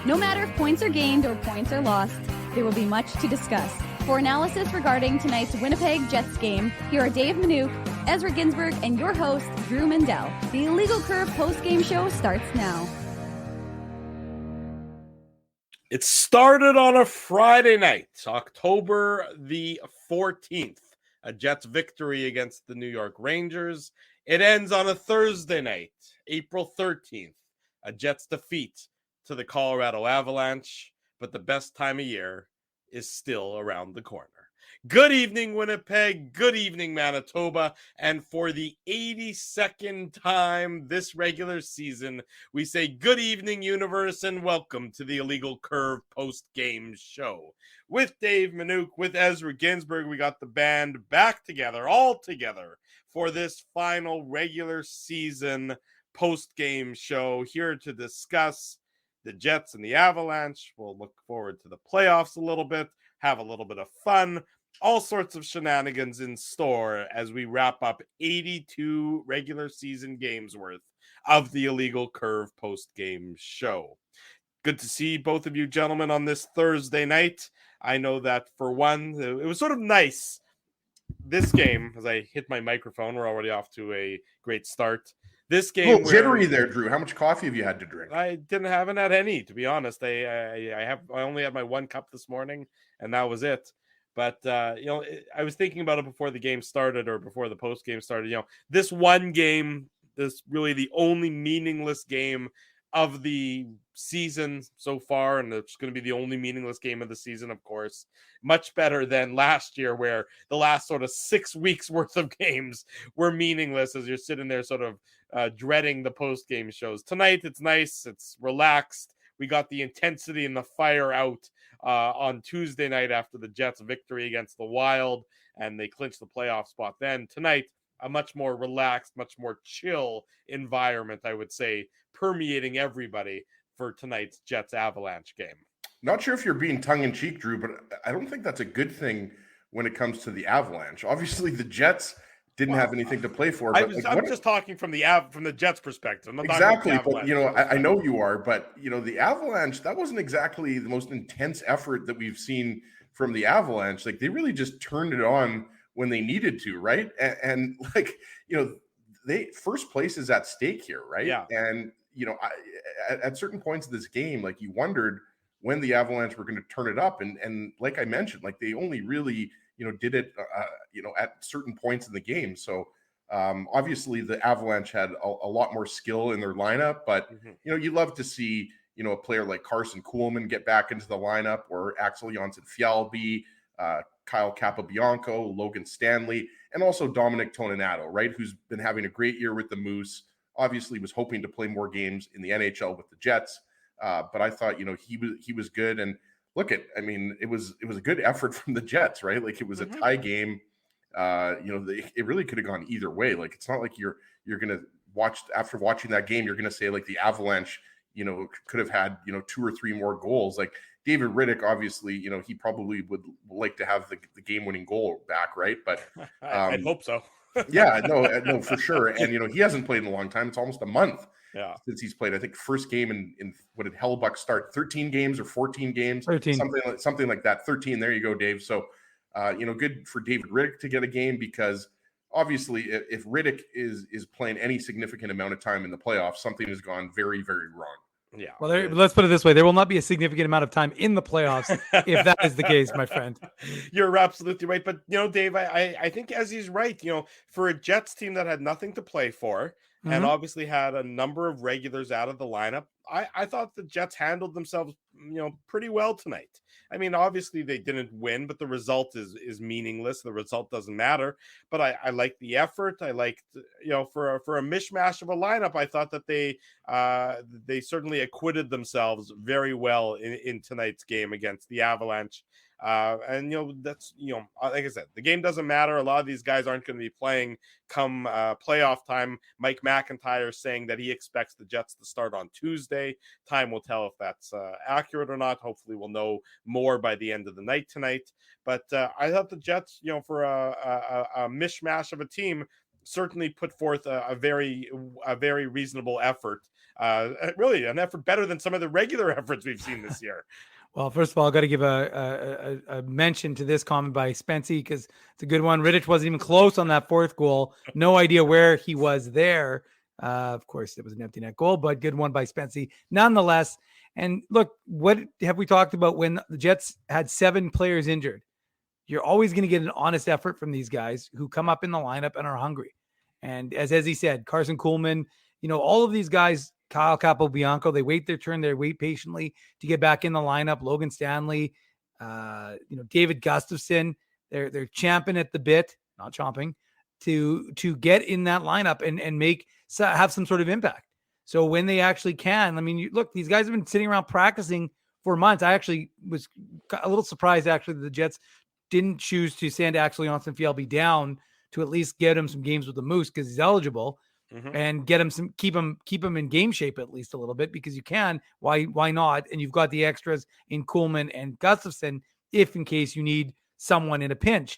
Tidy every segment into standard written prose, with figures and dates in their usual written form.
No matter if points are gained or points are lost, there will be much to discuss. For analysis regarding tonight's Winnipeg Jets game, here are Dave Manouk, Ezra Ginsburg, and your host, Drew Mandel. The Illegal Curve post-game show starts now. It started on a Friday night, October the 14th, a Jets victory against the New York Rangers. It ends on a Thursday night, April 13th, a Jets defeat to the Colorado Avalanche, but the best time of year is still around the corner. Good evening, Winnipeg. Good evening, Manitoba. And for the 82nd time this regular season, we say good evening, universe, and welcome to the Illegal Curve post-game show. With Dave Manouk, with Ezra Ginsburg, we got the band back together, all together, for this final regular season post-game show, here to discuss the Jets and the Avalanche. We'll look forward to the playoffs a little bit, have a little bit of fun, all sorts of shenanigans in store as we wrap up 82 regular season games worth of the Illegal Curve post-game show. Good to see both of you gentlemen on this Thursday night. I know that for one, it was sort of nice. This game, as I hit my microphone, we're already off to a great start. This game, a little jittery there, Drew. How much coffee have you had to drink? I haven't had any, to be honest. I only had my one cup this morning, and that was it. But I was thinking about it before the game started, or before the post game started. This one game, this really the only meaningless game of the season so far, and it's going to be the only meaningless game of the season, of course. Much better than last year, where the last sort of 6 weeks worth of games were meaningless as you're sitting there sort of dreading the post-game shows. Tonight, it's nice. It's relaxed. We got the intensity and the fire out on Tuesday night after the Jets' victory against the Wild, and they clinched the playoff spot then. Tonight, a much more relaxed, much more chill environment, I would say, permeating everybody for tonight's Jets-Avalanche game. Not sure if you're being tongue-in-cheek, Drew, but I don't think that's a good thing when it comes to the Avalanche. Obviously, the Jets didn't have anything to play for. But I'm just talking from the Jets' perspective. I'm not exactly, talking about but I know you are. But the Avalanche, that wasn't exactly the most intense effort that we've seen from the Avalanche. Like, they really just turned it on when they needed to, right? And they first place is at stake here, right? Yeah. And at certain points of this game, like, you wondered when the Avalanche were going to turn it up, and like I mentioned, like, they only really did it at certain points in the game. So obviously the Avalanche had a lot more skill in their lineup, but you love to see a player like Carson Kuhlman get back into the lineup, or Axel Jonsson-Fjällby, Kyle Capobianco, Logan Stanley, and also Dominic Toninato, right, who's been having a great year with the Moose. Obviously was hoping to play more games in the NHL with the Jets, but I thought he was good. And it was a good effort from the Jets, right? Like, it was a tie game. It really could have gone either way. Like, it's not like you're gonna after watching that game, you're gonna say, like, the Avalanche could have had 2 or 3 more goals. Like, David Riddick, obviously, he probably would like to have the game-winning goal back, right? But I'd hope so. Yeah, no, for sure. And he hasn't played in a long time. It's almost a month since he's played. I think first game in what did Hellebuck start? 13 games or 14 games? 13. Something like that. 13. There you go, Dave. So good for David Riddick to get a game, because obviously if Riddick is playing any significant amount of time in the playoffs, something has gone very, very wrong. Yeah. Well, let's put it this way. There will not be a significant amount of time in the playoffs if that is the case, my friend. You're absolutely right. But, Dave, I think as he's right, for a Jets team that had nothing to play for and obviously had a number of regulars out of the lineup, I thought the Jets handled themselves, pretty well tonight. I mean, obviously they didn't win, but the result is meaningless. The result doesn't matter. But I like the effort. I liked, for a mishmash of a lineup, I thought that they certainly acquitted themselves very well in tonight's game against the Avalanche. That's, like I said, the game doesn't matter. A lot of these guys aren't going to be playing come playoff time. Mike McIntyre is saying that he expects the Jets to start on Tuesday. Time will tell if that's accurate or not. Hopefully we'll know more by the end of the night tonight. But I thought the Jets, for a mishmash of a team, certainly put forth a very reasonable effort really an effort better than some of the regular efforts we've seen this year. Well, first of all, I've got to give a mention to this comment by Spency because it's a good one. Rittich wasn't even close on that fourth goal. No idea where he was there. Of course, it was an empty net goal, but good one by Spency nonetheless. And look, what have we talked about when the Jets had 7 players injured? You're always going to get an honest effort from these guys who come up in the lineup and are hungry. And as he said, Carson Kuhlman, all of these guys, Kyle Capobianco, they wait their turn. They wait patiently to get back in the lineup. Logan Stanley, David Gustafson, they're champing at the bit, not chomping, to get in that lineup and have some sort of impact. So when they actually can, I mean, look, these guys have been sitting around practicing for months. I actually was a little surprised actually that the Jets didn't choose to send Axel Jonsson-Fjällby down to at least get him some games with the Moose because he's eligible. And get him keep him in game shape at least a little bit because you can. Why not? And you've got the extras in Kuhlman and Gustafson if in case you need someone in a pinch.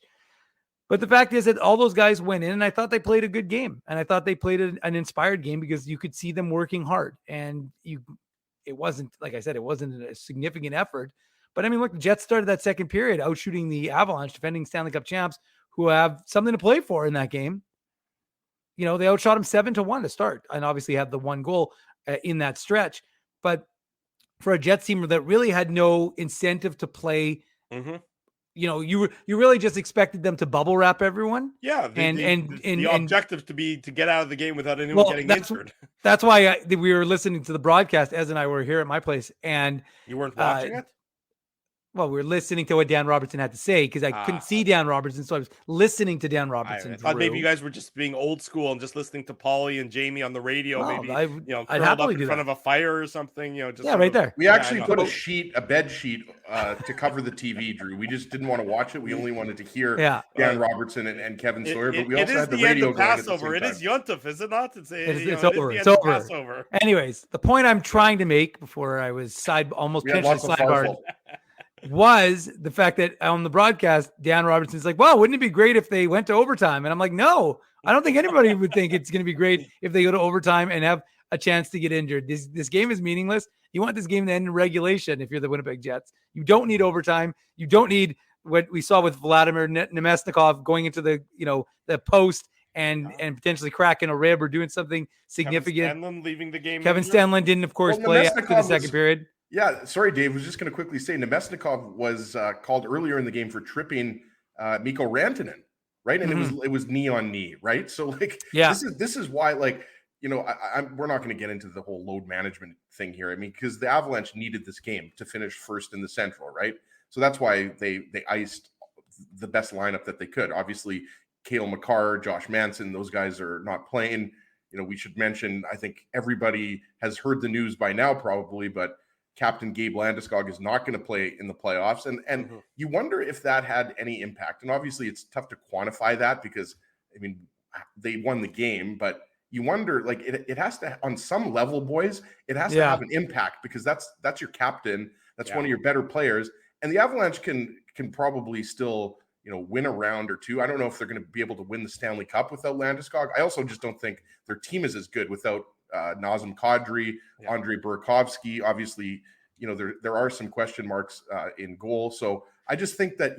But the fact is that all those guys went in, and I thought they played a good game, and I thought they played an inspired game because you could see them working hard. And it wasn't, like I said, it wasn't a significant effort. But I mean, look, the Jets started that second period out shooting the Avalanche, defending Stanley Cup champs, who have something to play for in that game. They outshot him 7-1 to start and obviously had the one goal in that stretch. But for a Jets team that really had no incentive to play, you really just expected them to bubble wrap everyone. Yeah. The objective to get out of the game without anyone getting injured. That's why we were listening to the broadcast. Ez and I were here at my place and you weren't watching it. Well, we were listening to what Dan Robertson had to say because I couldn't see Dan Robertson, so I was listening to Dan Robertson. I thought maybe you guys were just being old school and just listening to Paulie and Jamie on the radio. Well, maybe I'd curled up in front of a fire or something. Right there. We actually put a bed sheet to cover the TV, Drew. We just didn't want to watch it. We only wanted to hear Dan Robertson and Kevin Sawyer. But we also had the radio going at the same time. It is Yontif, is it not? It's over. It's over. Anyways, the point I'm trying to make before I was almost potentially sidebarred was the fact that on the broadcast, Dan Robertson's like, wow, wouldn't it be great if they went to overtime? And I'm like, no, I don't think anybody would think it's going to be great if they go to overtime and have a chance to get injured. This game is meaningless. You want this game to end in regulation if you're the Winnipeg Jets. You don't need overtime. You don't need what we saw with Vladimir Nemesnikov going into the post and potentially cracking a rib or doing something significant. Kevin Stanlon leaving the game. Kevin Stanlon didn't, of course, play after the second period. Yeah, sorry, Dave. I was just going to quickly say Nemesnikov was called earlier in the game for tripping Mikko Rantanen, right? And it was knee on knee, right? So this is why we're not going to get into the whole load management thing here. I mean, because the Avalanche needed this game to finish first in the Central, right? So that's why they iced the best lineup that they could. Obviously, Cale Makar, Josh Manson, those guys are not playing. We should mention, I think everybody has heard the news by now probably, but Captain Gabe Landeskog is not going to play in the playoffs. And you wonder if that had any impact. And obviously it's tough to quantify that because, I mean, they won the game, but you wonder, it has to, on some level, boys, it has to have an impact because that's your captain. That's one of your better players. And the Avalanche can probably still, win a round or two. I don't know if they're going to be able to win the Stanley Cup without Landeskog. I also just don't think their team is as good without Nazem Kadri, Andrei Burakovsky. Obviously, there are some question marks in goal. So I just think that,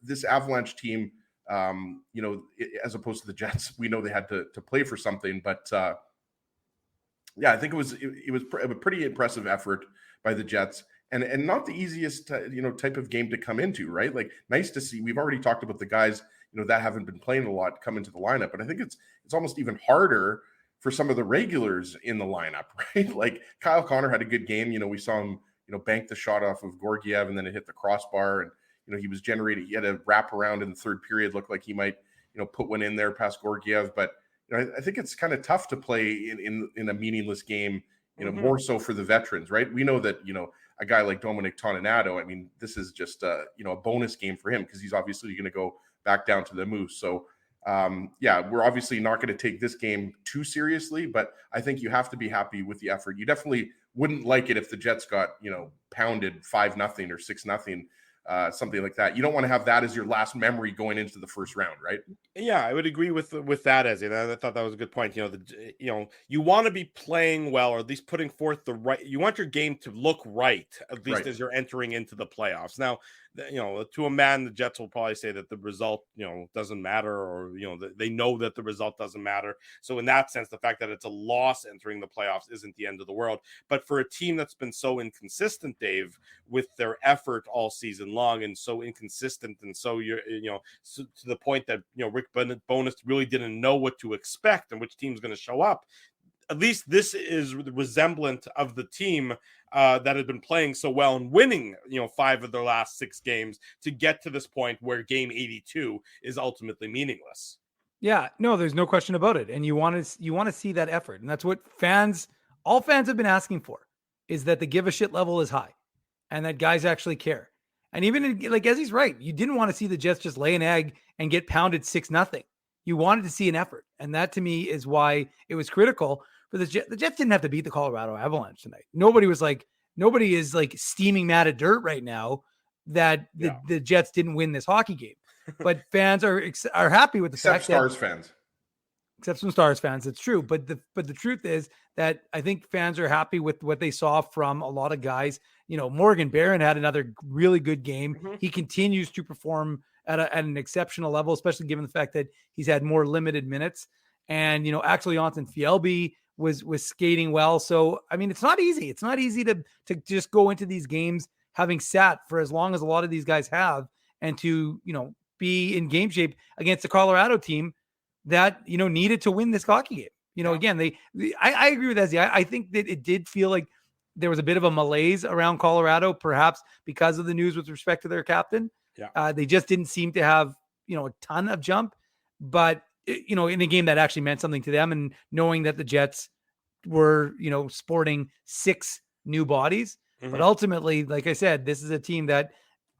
this Avalanche team, as opposed to the Jets, we know they had to play for something. But I think it was a pretty impressive effort by the Jets. And not the easiest, type of game to come into, right? Like, nice to see. We've already talked about the guys, that haven't been playing a lot come into the lineup. But I think it's almost even harder for some of the regulars in the lineup, right? Like Kyle Connor had a good game. We saw him, bank the shot off of Georgiev and then it hit the crossbar. And, he was generating, he had a wrap around in the third period, looked like he might, put one in there past Georgiev. But, I think it's kind of tough to play in a meaningless game, more so for the veterans, right? We know that, a guy like Dominic Toninato, I mean, this is just, a bonus game for him because he's obviously going to go back down to the Moose. So, we're obviously not going to take this game too seriously, but I think you have to be happy with the effort. You definitely wouldn't like it if the Jets got, pounded 5-0 or 6-0 something like that. You don't want to have that as your last memory going into the first round, right? Yeah, I would agree with that, Ezzy. I thought that was a good point. You want to be playing well, or at least putting forth the right. You want your game to look right, at least Right. as you're entering into the playoffs. Now, to a man, the Jets will probably say that the result, doesn't matter, or they know that the result doesn't matter. So in that sense, the fact that it's a loss entering the playoffs isn't the end of the world. But for a team that's been so inconsistent, Dave, with their effort all season long, and so inconsistent, and so to the point that Rick Bowness really didn't know what to expect and which team's going to show up. At least this is the resemblant of the team that had been playing so well and winning, 5 of their last 6 games to get to this point where game 82 is ultimately meaningless. Yeah, no, there's no question about it. And you want to see that effort. And that's what all fans have been asking for, is that the give a shit level is high and that guys actually care. And even as he's right, you didn't want to see the Jets just lay an egg and get pounded 6-0. You wanted to see an effort. And that to me is why it was critical for the Jets. The Jets didn't have to beat the Colorado Avalanche tonight. Nobody is steaming mad at dirt right now that the Jets didn't win this hockey game. But fans are happy with the fact Stars fans. Except some Stars fans, it's true. But the truth is that I think fans are happy with what they saw from a lot of guys. Morgan Barron had another really good game. Mm-hmm. He continues to perform at an exceptional level, especially given the fact that he's had more limited minutes. And Axel Jonsson-Fjällby was skating well. So I mean, it's not easy. It's not easy to just go into these games having sat for as long as a lot of these guys have, and to be in game shape against the Colorado team that needed to win this hockey game. Again, I agree with Ezzy. I think that it did feel like there was a bit of a malaise around Colorado, perhaps because of the news with respect to their captain. Yeah. They just didn't seem to have a ton of jump, but in a game that actually meant something to them, and knowing that the Jets were sporting 6 new bodies. Mm-hmm. But ultimately, like I said, this is a team that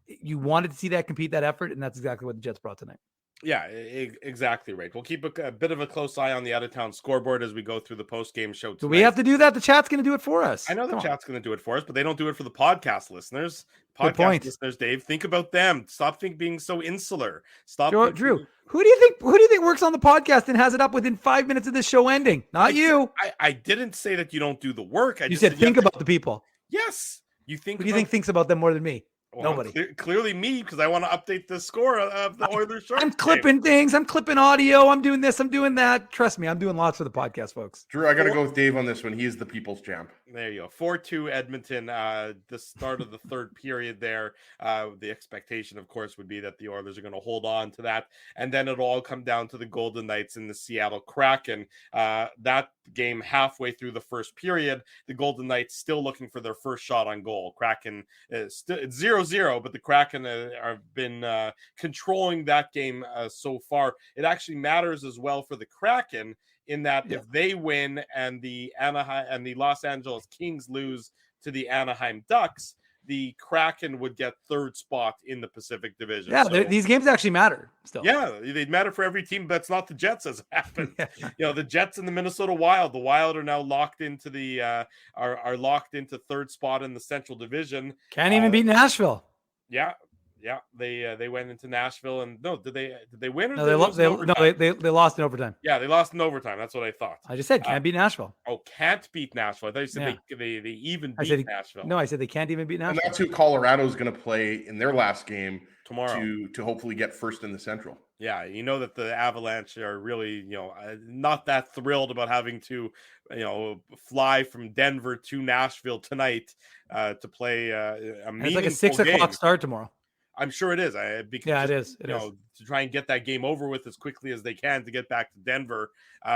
you wanted to see that compete, that effort, and that's exactly what the Jets brought tonight. Yeah, exactly right. We'll keep a bit of a close eye on the out-of-town scoreboard as we go through the post-game show tonight. Do we have to do that? The chat's going to do it for us. I know the chat's going to do it for us, but they don't do it for the podcast listeners. Podcast listeners, Dave, think about them. Stop being so insular. Stop. Drew, who do you think works on the podcast and has it up within 5 minutes of this show ending? Not you. I didn't say that you don't do the work. You said think about the people. Yes. Who do you think thinks about them more than me? Well, nobody. Clearly me, because I want to update the score of the Oilers Sharks. I'm clipping things. I'm clipping audio. I'm doing this. I'm doing that. Trust me, I'm doing lots for the podcast, folks. Drew, I got to go with Dave on this one. He is the people's champ. There you go. 4-2 Edmonton. The start of the third period there. The expectation, of course, would be that the Oilers are going to hold on to that. And then it'll all come down to the Golden Knights and the Seattle Kraken. That game halfway through the first period, the Golden Knights still looking for their first shot on goal. Kraken it's 0-0, but the Kraken have been controlling that game so far. It actually matters as well for the Kraken in that if they win and the Los Angeles Kings lose to the Anaheim Ducks, the Kraken would get third spot in the Pacific Division. Yeah, so, these games actually matter still. Yeah, they'd matter for every team that's not the Jets, as it happened. The Jets and the Minnesota Wild. The Wild are now locked into are locked into third spot in the Central Division. Can't even beat Nashville. Yeah, they went into Nashville and did they win? Or no, they lost in overtime. Yeah, they lost in overtime. That's what I thought. I just said can't beat Nashville. Can't beat Nashville. I thought you said they even beat Nashville. No, I said they can't even beat Nashville. And that's who Colorado's going to play in their last game tomorrow to hopefully get first in the Central. Yeah, that the Avalanche are really not that thrilled about having to fly from Denver to Nashville tonight to play a meaningful it's like a 6 o'clock start tomorrow. I'm sure it is. It is. It is. To try and get that game over with as quickly as they can to get back to Denver,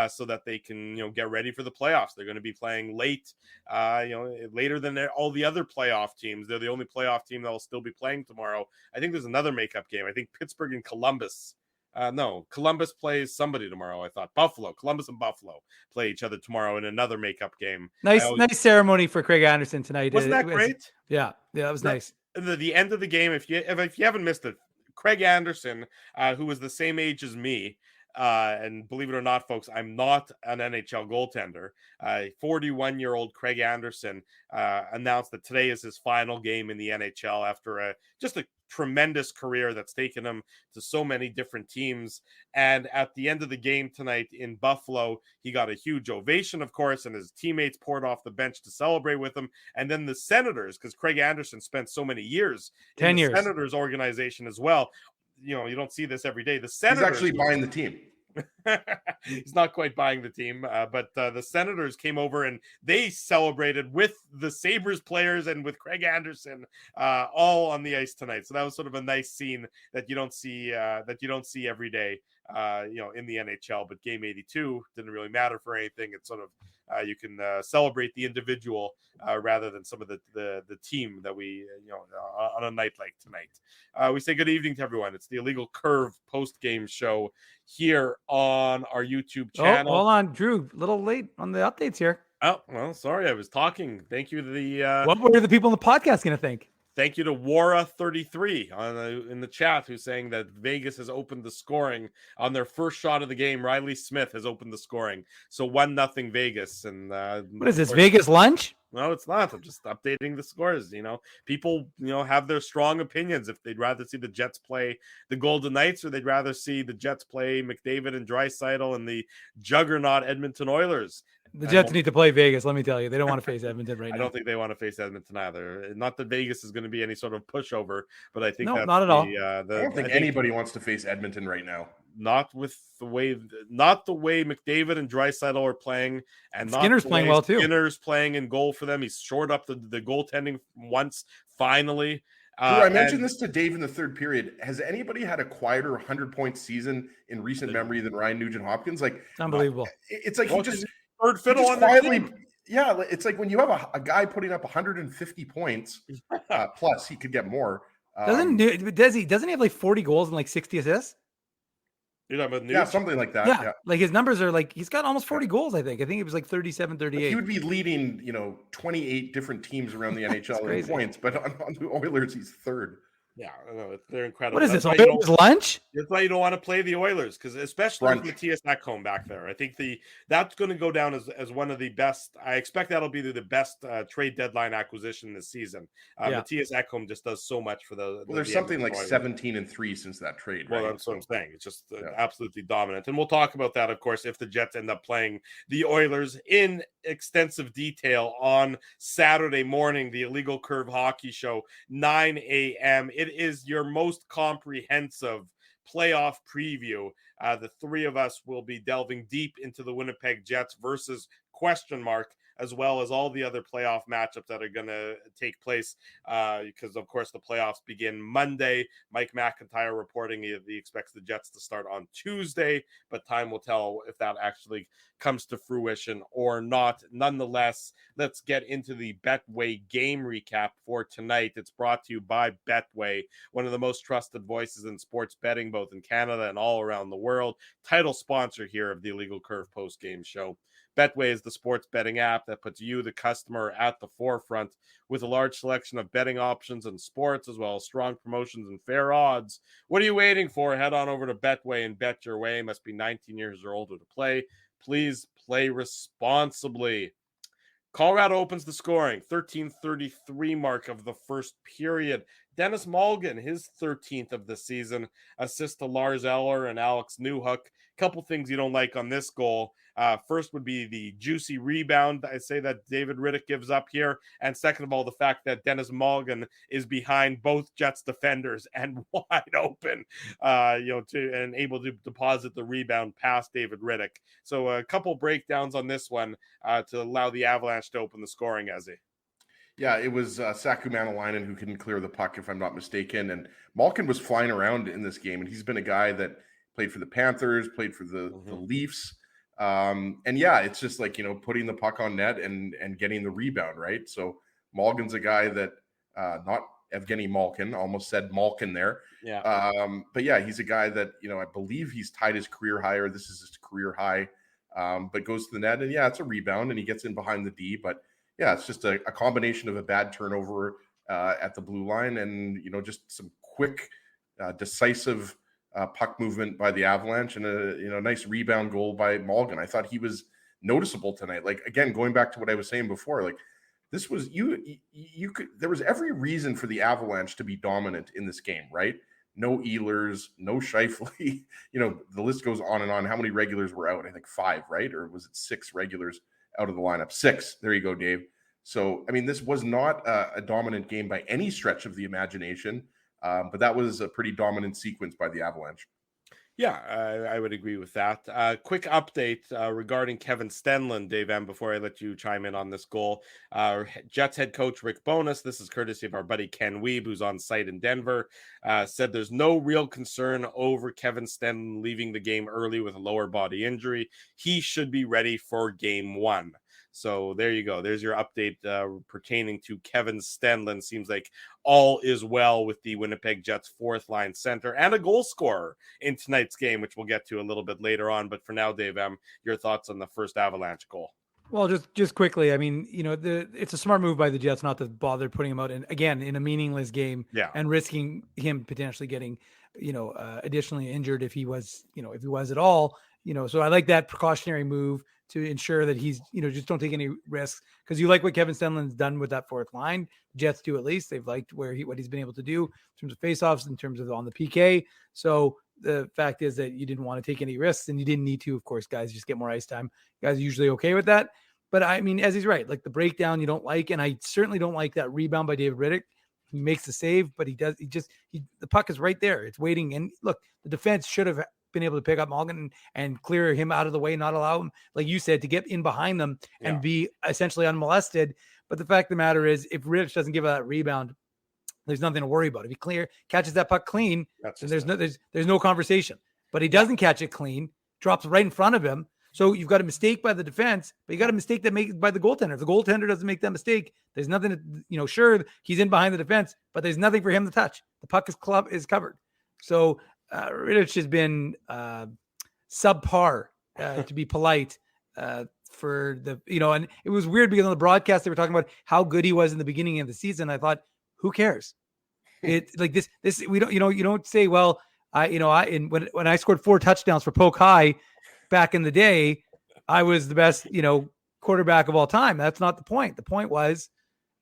so that they can, get ready for the playoffs. They're going to be playing late, later than all the other playoff teams. They're the only playoff team that will still be playing tomorrow. I think there's another makeup game. I think Pittsburgh and Columbus. Columbus plays somebody tomorrow. I thought Columbus and Buffalo play each other tomorrow in another makeup game. Nice ceremony for Craig Anderson tonight. Wasn't that great? Yeah, that was nice. The end of the game, if you haven't missed it, Craig Anderson, who was the same age as me, And believe it or not, folks, I'm not an NHL goaltender. 41-year-old Craig Anderson announced that today is his final game in the NHL after just a tremendous career that's taken him to so many different teams. And at the end of the game tonight in Buffalo, he got a huge ovation, of course, and his teammates poured off the bench to celebrate with him. And then the Senators, because Craig Anderson spent so many years 10 in the years. Senators organization as well. You know, you don't see this every day. The Senators, he's actually buying the team. He's not quite buying the team, but the Senators came over and they celebrated with the Sabres players and with Craig Anderson all on the ice tonight. So that was sort of a nice scene that you don't see every day, in the NHL. But Game 82 didn't really matter for anything. It's sort of you can celebrate the individual rather than some of the team that we on a night like tonight. We say good evening to everyone. It's the Illegal Curve post-game show here on our YouTube channel. Oh, hold on, Drew. A little late on the updates here. Oh, well, sorry. I was talking. Thank you to the... what were the people in the podcast going to think? Thank you to Wara33 in the chat, who's saying that Vegas has opened the scoring on their first shot of the game. Riley Smith has opened the scoring. So 1-0 Vegas. And what is this, Vegas lunch? No, it's not. I'm just updating the scores. People, have their strong opinions if they'd rather see the Jets play the Golden Knights or they'd rather see the Jets play McDavid and Draisaitl and the juggernaut Edmonton Oilers. The Jets need to play Vegas, let me tell you. They don't want to face Edmonton right now. I don't think they want to face Edmonton either. Not that Vegas is going to be any sort of pushover, but I think no, that's not at all. I don't think anybody wants to face Edmonton right now. Not the way McDavid and Draisaitl are playing, and Skinner's playing well too. Skinner's playing in goal for them. He's shored up the goaltending once finally. I mentioned this to Dave in the third period. Has anybody had a quieter 100-point season in recent memory than Ryan Nugent-Hopkins? Like, it's unbelievable. It's like he just third fiddle on quietly. Yeah, it's like when you have a guy putting up 150 points, plus he could get more. Doesn't he have like 40 goals and like 60 assists? Yeah, something like that. Yeah. Like his numbers are like, he's got almost 40 goals, I think. I think it was like 37, 38. He would be leading, 28 different teams around the NHL in points, but on the Oilers, he's third. Yeah, I know, they're incredible. What is this, Oilers lunch? That's why you don't want to play the Oilers, because especially with Matthias Ekholm back there. I think that's going to go down as one of the best. I expect that'll be the best trade deadline acquisition this season. Matthias Ekholm just does so much for the there's something like 17-3 since that trade. Well, right? that's what I'm saying. It's just absolutely dominant. And we'll talk about that, of course, if the Jets end up playing the Oilers in extensive detail on Saturday morning, the Illegal Curve Hockey Show, 9 a.m. It is your most comprehensive playoff preview. The three of us will be delving deep into the Winnipeg Jets versus ? As well as all the other playoff matchups that are going to take place because, of course, the playoffs begin Monday. Mike McIntyre reporting he expects the Jets to start on Tuesday, but time will tell if that actually comes to fruition or not. Nonetheless, let's get into the Betway game recap for tonight. It's brought to you by Betway, one of the most trusted voices in sports betting, both in Canada and all around the world. Title sponsor here of the Illegal Curve post-game show. Betway is the sports betting app that puts you, the customer, at the forefront with a large selection of betting options and sports, as well as strong promotions and fair odds. What are you waiting for? Head on over to Betway and bet your way. Must be 19 years or older to play. Please play responsibly. Colorado opens the scoring, 13:33 mark of the first period. Dennis Malgin, his 13th of the season, assist to Lars Eller and Alex Newhook. Couple things you don't like on this goal. First would be the juicy rebound I say that David Riddick gives up here. And second of all, the fact that Dennis Malgin is behind both Jets defenders and wide open, and able to deposit the rebound past David Riddick. So a couple breakdowns on this one to allow the Avalanche to open the scoring, Ezzy. Yeah, it was Saku Manalainen who couldn't clear the puck, if I'm not mistaken. And Malkin was flying around in this game, and he's been a guy that played for the Panthers, played for the Leafs. And yeah, it's just like, putting the puck on net and getting the rebound, right? So Malkin's a guy that, not Evgeny Malkin, almost said Malkin there. Yeah. But yeah, he's a guy that, I believe he's tied his career high, or this is his career high, but goes to the net. And yeah, it's a rebound and he gets in behind the D. But yeah, it's just a combination of a bad turnover at the blue line and, just some quick, decisive puck movement by the Avalanche and a nice rebound goal by Malgin. I thought he was noticeable tonight. Like, again, going back to what I was saying before, like this was there was every reason for the Avalanche to be dominant in this game, right? No Ehlers, no Scheifele, the list goes on and on. How many regulars were out? I think 5, right? Or was it 6 regulars out of the lineup? 6. There you go, Dave. So, I mean, this was not a dominant game by any stretch of the imagination, but that was a pretty dominant sequence by the Avalanche. Yeah, I would agree with that. Quick update regarding Kevin Stenlund, Dave M, before I let you chime in on this goal. Jets head coach Rick Bowness, this is courtesy of our buddy Ken Wiebe, who's on site in Denver, said there's no real concern over Kevin Stenlund leaving the game early with a lower body injury. He should be ready for game 1. So there you go. There's your update pertaining to Kevin Stenlund. Seems like all is well with the Winnipeg Jets 4th line center and a goal scorer in tonight's game, which we'll get to a little bit later on. But for now, Dave M, your thoughts on the first Avalanche goal? Well, just quickly, I mean, it's a smart move by the Jets not to bother putting him out in a meaningless game, and risking him potentially getting, additionally injured if he was at all, So I like that precautionary move to ensure that he's, just don't take any risks, because you like what Kevin Stenlund's done with that 4th line. Jets do, at least. They've liked what he's been able to do in terms of faceoffs, in terms of on the PK. So the fact is that you didn't want to take any risks, and you didn't need to. Of course, guys just get more ice time. Guys are usually okay with that. But I mean, as he's right, like the breakdown you don't like, and I certainly don't like that rebound by David Riddick. He makes the save, but the puck is right there. It's waiting. And look, the defense should have been able to pick up Malgin and clear him out of the way, not allow him, like you said, to get in behind them and be essentially unmolested. But the fact of the matter is, if Riddick doesn't give that rebound, there's nothing to worry about. If he catches that puck clean, then there's no conversation. But he doesn't catch it clean, drops right in front of him. So you've got a mistake by the defense, but you got a mistake by the goaltender. If the goaltender doesn't make that mistake, there's nothing to, sure, he's in behind the defense, but there's nothing for him to touch. The puck is covered. So Rittich has been subpar, to be polite, for the, and it was weird because on the broadcast, they were talking about how good he was in the beginning of the season. I thought, who cares? It like this, we don't, you don't say, well, when I scored 4 touchdowns for Polk High back in the day, I was the best, quarterback of all time. That's not the point. The point was,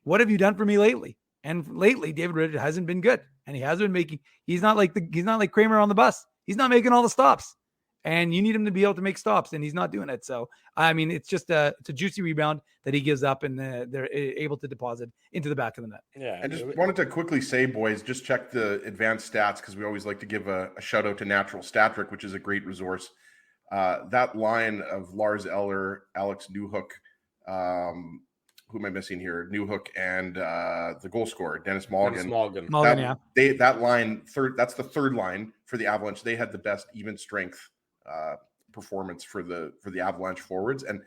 what have you done for me lately? And lately, David Rittich hasn't been good, and he hasn't been he's not like Kramer on the bus. He's not making all the stops, and you need him to be able to make stops, and he's not doing it. So, I mean, it's a juicy rebound that he gives up, and they're able to deposit into the back of the net. Yeah. I just wanted to quickly say, boys, just check the advanced stats, because we always like to give a shout out to Natural Stat Trick, which is a great resource. That line of Lars Eller, Alex Newhook, who am I missing here? Newhook and the goal scorer, Dennis Malgin. That line, that's the third line for the Avalanche. They had the best even strength performance for the Avalanche forwards. And,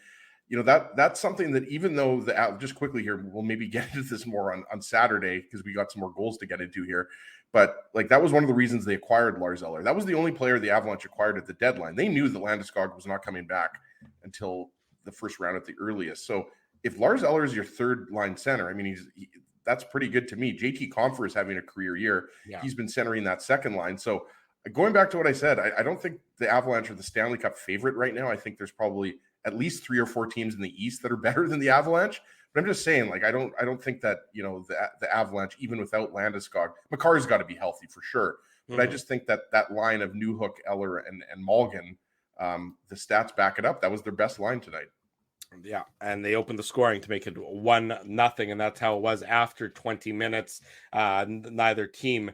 that's something that, even though just quickly here, we'll maybe get into this more on Saturday, because we got some more goals to get into here. But like, that was one of the reasons they acquired Lars Eller. That was the only player the Avalanche acquired at the deadline. They knew that Landeskog was not coming back until the first round at the earliest. So if Lars Eller is your third line center, I mean, that's pretty good to me. JT Compher is having a career year. Yeah. He's been centering that second line. So going back to what I said, I don't think the Avalanche are the Stanley Cup favorite right now. I think there's probably at least 3 or 4 teams in the East that are better than the Avalanche. But I'm just saying, like, I don't think that, the Avalanche, even without Landeskog, Makar's got to be healthy for sure. But I just think that line of Newhook, Eller, and Malgin, the stats back it up. That was their best line tonight. Yeah, and they opened the scoring to make it 1-0, and that's how it was after 20 minutes. Neither team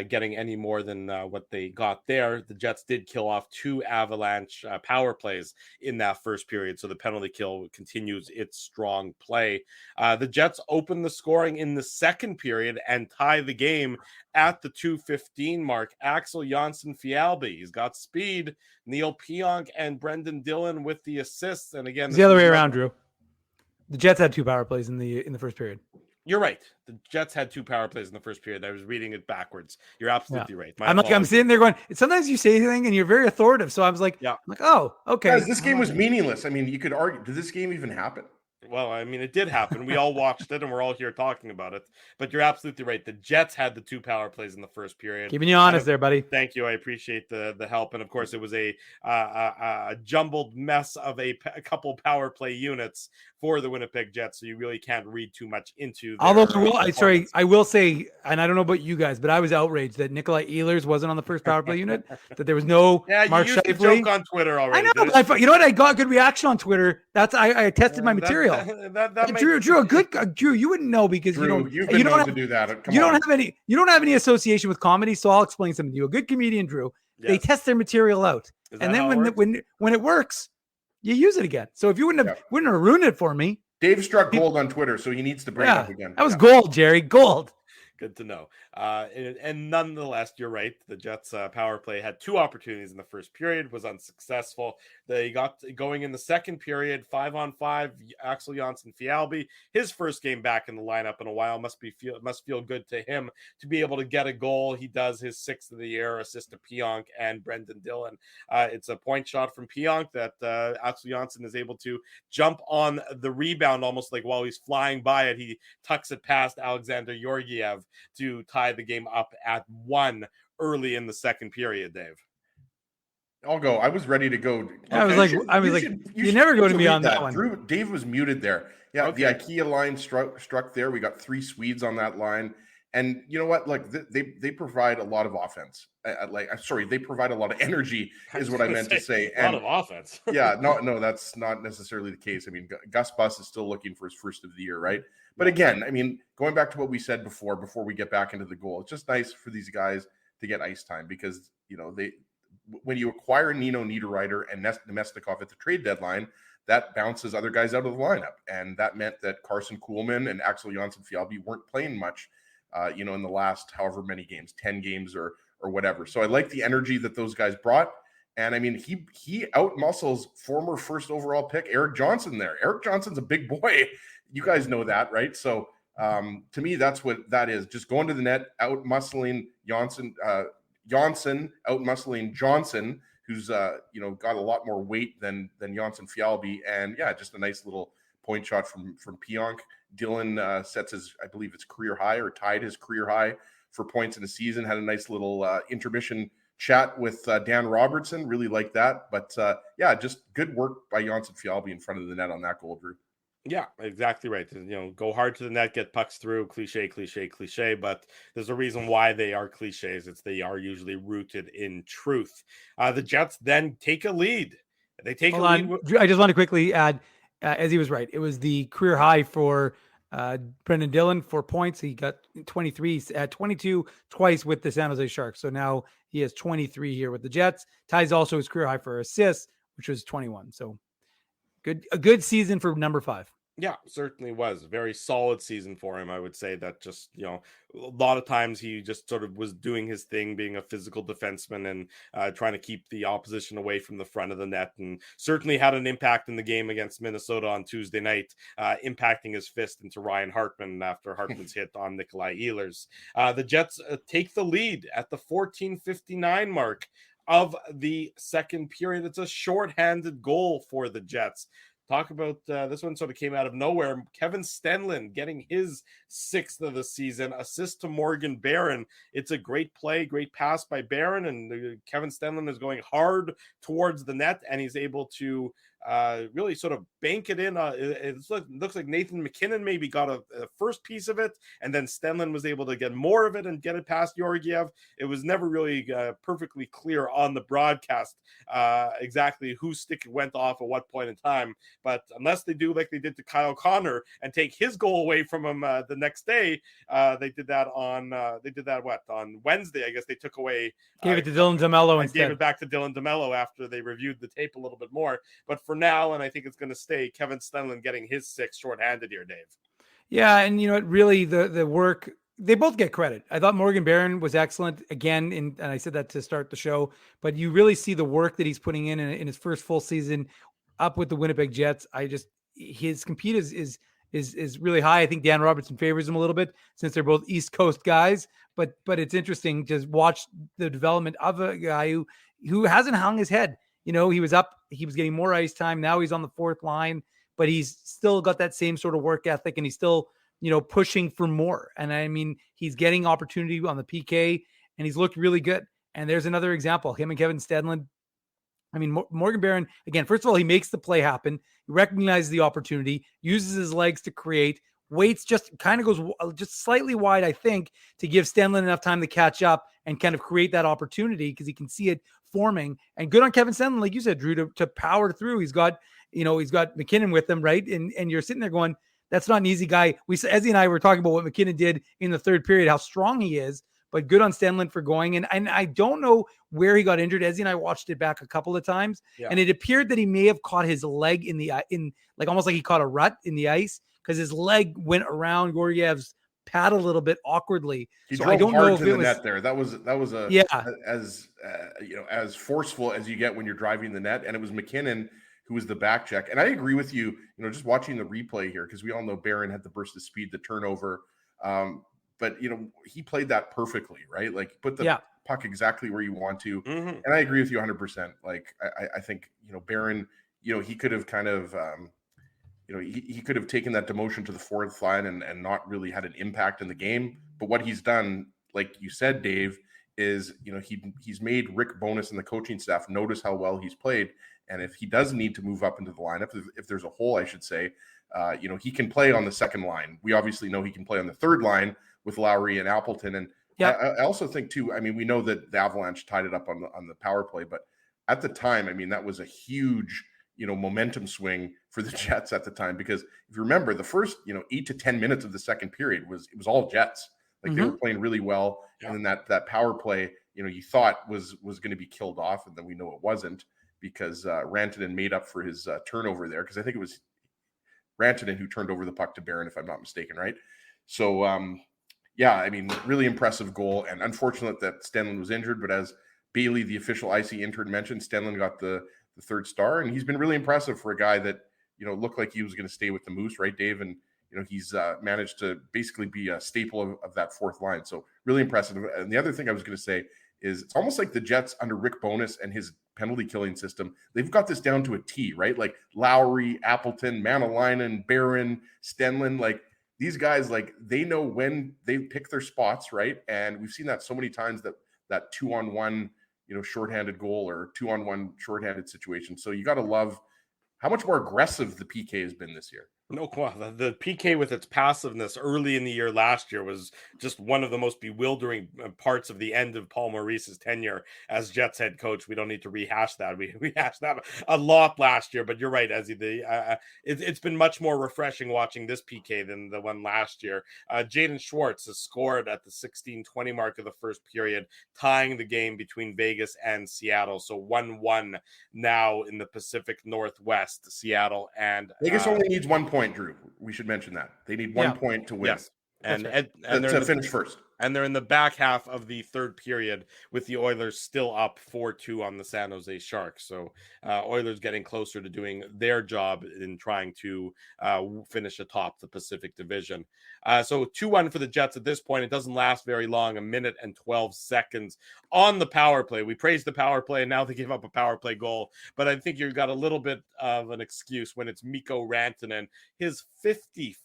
getting any more than what they got there. The Jets did kill off 2 Avalanche power plays in that first period, so the penalty kill continues its strong play. The Jets opened the scoring in the second period and tie the game at the 2:15 mark. Axel Jonsson-Fjällby, he's got speed. Neil Pionk and Brendan Dillon with the assists. And again, it's the other way around, Drew. The Jets had 2 power plays in the first period. You're right. The Jets had 2 power plays in the first period. I was reading it backwards. You're absolutely right. I'm sitting there going, sometimes you say anything and you're very authoritative. So I was like, oh, okay. Guys, this game was meaningless. I mean, you could argue, did this game even happen? Well, I mean, it did happen. We all watched it, and we're all here talking about it. But you're absolutely right. The Jets had the 2 power plays in the first period. Keeping you honest there, buddy. Thank you. I appreciate the help. And of course, it was a jumbled mess of a couple power play units for the Winnipeg Jets. So you really can't read too much into. Although I will say, and I don't know about you guys, but I was outraged that Nikolai Ehlers wasn't on the first power play unit. That there was no Mark you used to Scheifele. joke on Twitter already. I know, but you know what? I got good reaction on Twitter. That's I tested my material. Drew, you wouldn't know because you've been known to do that. You don't have any association with comedy, so I'll explain something to you. A good comedian, Drew, they test their material out, and then when it works, you use it again. So if you wouldn't have ruined it for me. Dave struck gold on Twitter, so he needs to bring it up again. That was gold, Jerry. Gold. Good to know. And nonetheless, you're right. The Jets power play had 2 opportunities in the first period, was unsuccessful. They got going in the second period, 5-on-5. Axel Jonsson-Fjällby, his first game back in the lineup in a while, must feel good to him to be able to get a goal. He does his 6th of the year, assist to Pionk and Brendan Dillon. It's a point shot from Pionk that Axel Jonsson is able to jump on the rebound, almost like while he's flying by it. He tucks it past Alexander Georgiev to tie the game up at 1 early in the second period, Dave. I'll go. I was ready to go. Okay. You never go to me on that one. Drew, Dave was muted there. Yeah, okay. The IKEA line struck there. We got 3 Swedes on that line. And you know what? Like they provide a lot of offense. They provide a lot of energy, is what I meant to say. A lot of offense. Yeah, no, that's not necessarily the case. I mean, Gus Bus is still looking for his first of the year, right? But again, I mean, going back to what we said before we get back into the goal, it's just nice for these guys to get ice time because when you acquire Nino Niederreiter and Nemestikov at the trade deadline, that bounces other guys out of the lineup, and that meant that Carson Kuhlman and Axel Jonsson-Fjällby weren't playing much. In the last however many games, 10 games or whatever. So I like the energy that those guys brought. And I mean, he outmuscles former first overall pick Erik Johnson there. Erik Johnson's a big boy. You guys know that, right? So to me, that's what that is. Just going to the net, outmuscling Johnson, outmuscling Johnson, who's got a lot more weight than Jonsson-Fjällby. And yeah, just a nice little point shot from Pionk. Dylan sets his, I believe it's career high or tied his career high for points in the season. Had a nice little intermission chat with Dan Robertson. Really like that. But just good work by Jonsson-Fjällby in front of the net on that goal, Drew. Yeah, exactly right. Go hard to the net, get pucks through. Cliche. But there's a reason why they are cliches. They are usually rooted in truth. The Jets then take a lead. They take a lead. I just want to quickly add, as he was right, it was the career high for Brendan Dillon for points. He got 23 at 22 twice with the San Jose Sharks. So now he has 23 here with the Jets. Ties also his career high for assists, which was 21. So a good season for number 5. Yeah, certainly was a very solid season for him. I would say that just, a lot of times he just sort of was doing his thing, being a physical defenseman and trying to keep the opposition away from the front of the net, and certainly had an impact in the game against Minnesota on Tuesday night, impacting his fist into Ryan Hartman after Hartman's hit on Nikolai Ehlers. The Jets take the lead at the 14:59 mark of the second period. It's a shorthanded goal for the Jets. Talk about this one sort of came out of nowhere. Kevin Stenlund getting his 6th of the season, assist to Morgan Barron. It's a great play, great pass by Barron, and Kevin Stenlund is going hard towards the net, and he's able to really sort of bank it in. It looks like Nathan McKinnon maybe got a first piece of it, and then Stenlund was able to get more of it and get it past Georgiev. It was never really perfectly clear on the broadcast exactly whose stick went off at what point in time. But unless they do like they did to Kyle Connor and take his goal away from him the next day, they did that on Wednesday. I guess they took away, gave it to Dylan DeMello and instead. Gave it back to Dylan DeMello after they reviewed the tape a little bit more. But for now, and I think it's going to stay, Kevin Stenlund getting his 6 shorthanded here, Dave. Yeah, and really the work, they both get credit. I thought Morgan Barron was excellent again, and I said that to start the show, but you really see the work that he's putting in his first full season up with the Winnipeg Jets. His compete is really high. I think Dan Robertson favors him a little bit since they're both East Coast guys, but it's interesting to watch the development of a guy who hasn't hung his head. He was up, he was getting more ice time. Now he's on the 4th line, but he's still got that same sort of work ethic, and he's still, pushing for more. And I mean, he's getting opportunity on the PK, and he's looked really good. And there's another example, him and Kevin Stenlund. I mean, Morgan Barron, again, first of all, he makes the play happen. He recognizes the opportunity, uses his legs to create, waits, just kind of goes just slightly wide, I think, to give Stenlund enough time to catch up and kind of create that opportunity, because he can see it forming. And good on Kevin Stenlund, like you said, Drew, to power through. He's got McKinnon with him, right? And you're sitting there going, that's not an easy guy. Ezzy and I were talking about what McKinnon did in the third period, how strong he is. But good on Stenlund for going. And I don't know where he got injured. Ezzy and I watched it back a couple of times. Yeah. And it appeared that he may have caught his leg almost like he caught a rut in the ice, because his leg went around Gorgiev's pad a little bit awkwardly. So I don't know if it was net there. That was as forceful as you get when you're driving the net. And it was McKinnon who was the back check. And I agree with you, just watching the replay here, because we all know Barron had the burst of speed, the turnover. But, he played that perfectly, right? Like, put the puck exactly where you want to. Mm-hmm. And I agree with you 100%. Like, I think, Barron, he could have kind of, he could have taken that demotion to the fourth line and not really had an impact in the game. But what he's done, like you said, Dave, is, he's made Rick Bowness and the coaching staff notice how well he's played. And if he does need to move up into the lineup, if there's a hole, I should say, he can play on the second line. We obviously know he can play on the third line with Lowry and Appleton. And I also think too, I mean, we know that the Avalanche tied it up on the power play, but at the time, I mean, that was a huge, momentum swing for the Jets at the time, because if you remember the first, 8 to 10 minutes of the second period was all Jets. Like, they were playing really well. Yeah. And then that power play, you thought was going to be killed off. And then we know it wasn't, because Rantanen made up for his turnover there. Cause I think it was Rantanen who turned over the puck to Barron, if I'm not mistaken. Right. So, yeah, I mean, really impressive goal, and unfortunate that Stenlund was injured. But as Bailey, the official IC intern, mentioned, Stenlund got the third star, and he's been really impressive for a guy that, looked like he was going to stay with the Moose, right, Dave? And, he's managed to basically be a staple of that fourth line. So really impressive. And the other thing I was going to say is, it's almost like the Jets under Rick Bowness and his penalty killing system, they've got this down to a T, right? Like Lowry, Appleton, Manalainen, Barron, Stenlund, like, these guys, like, they know when they pick their spots, right? And we've seen that so many times, that 2-on-1, shorthanded goal, or 2-on-1 shorthanded situation. So you got to love how much more aggressive the PK has been this year. No, the PK with its passiveness early in the year last year was just one of the most bewildering parts of the end of Paul Maurice's tenure as Jets head coach. We don't need to rehash that. We rehashed that a lot last year, but you're right, Ezzy. It's been much more refreshing watching this PK than the one last year. Jaden Schwartz has scored at the 16-20 mark of the first period, tying the game between Vegas and Seattle. So 1-1 now in the Pacific Northwest, Seattle and Vegas only needs 1 point. Drew, we should mention that they need 1 point to win. Yes. And to finish first. And they're in the back half of the third period with the Oilers still up 4-2 on the San Jose Sharks. So Oilers getting closer to doing their job in trying to finish atop the Pacific Division. So 2-1 for the Jets at this point. It doesn't last very long, 1 minute and 12 seconds on the power play. We praised the power play, and now they give up a power play goal. But I think you've got a little bit of an excuse when it's Mikko Rantanen, his 55th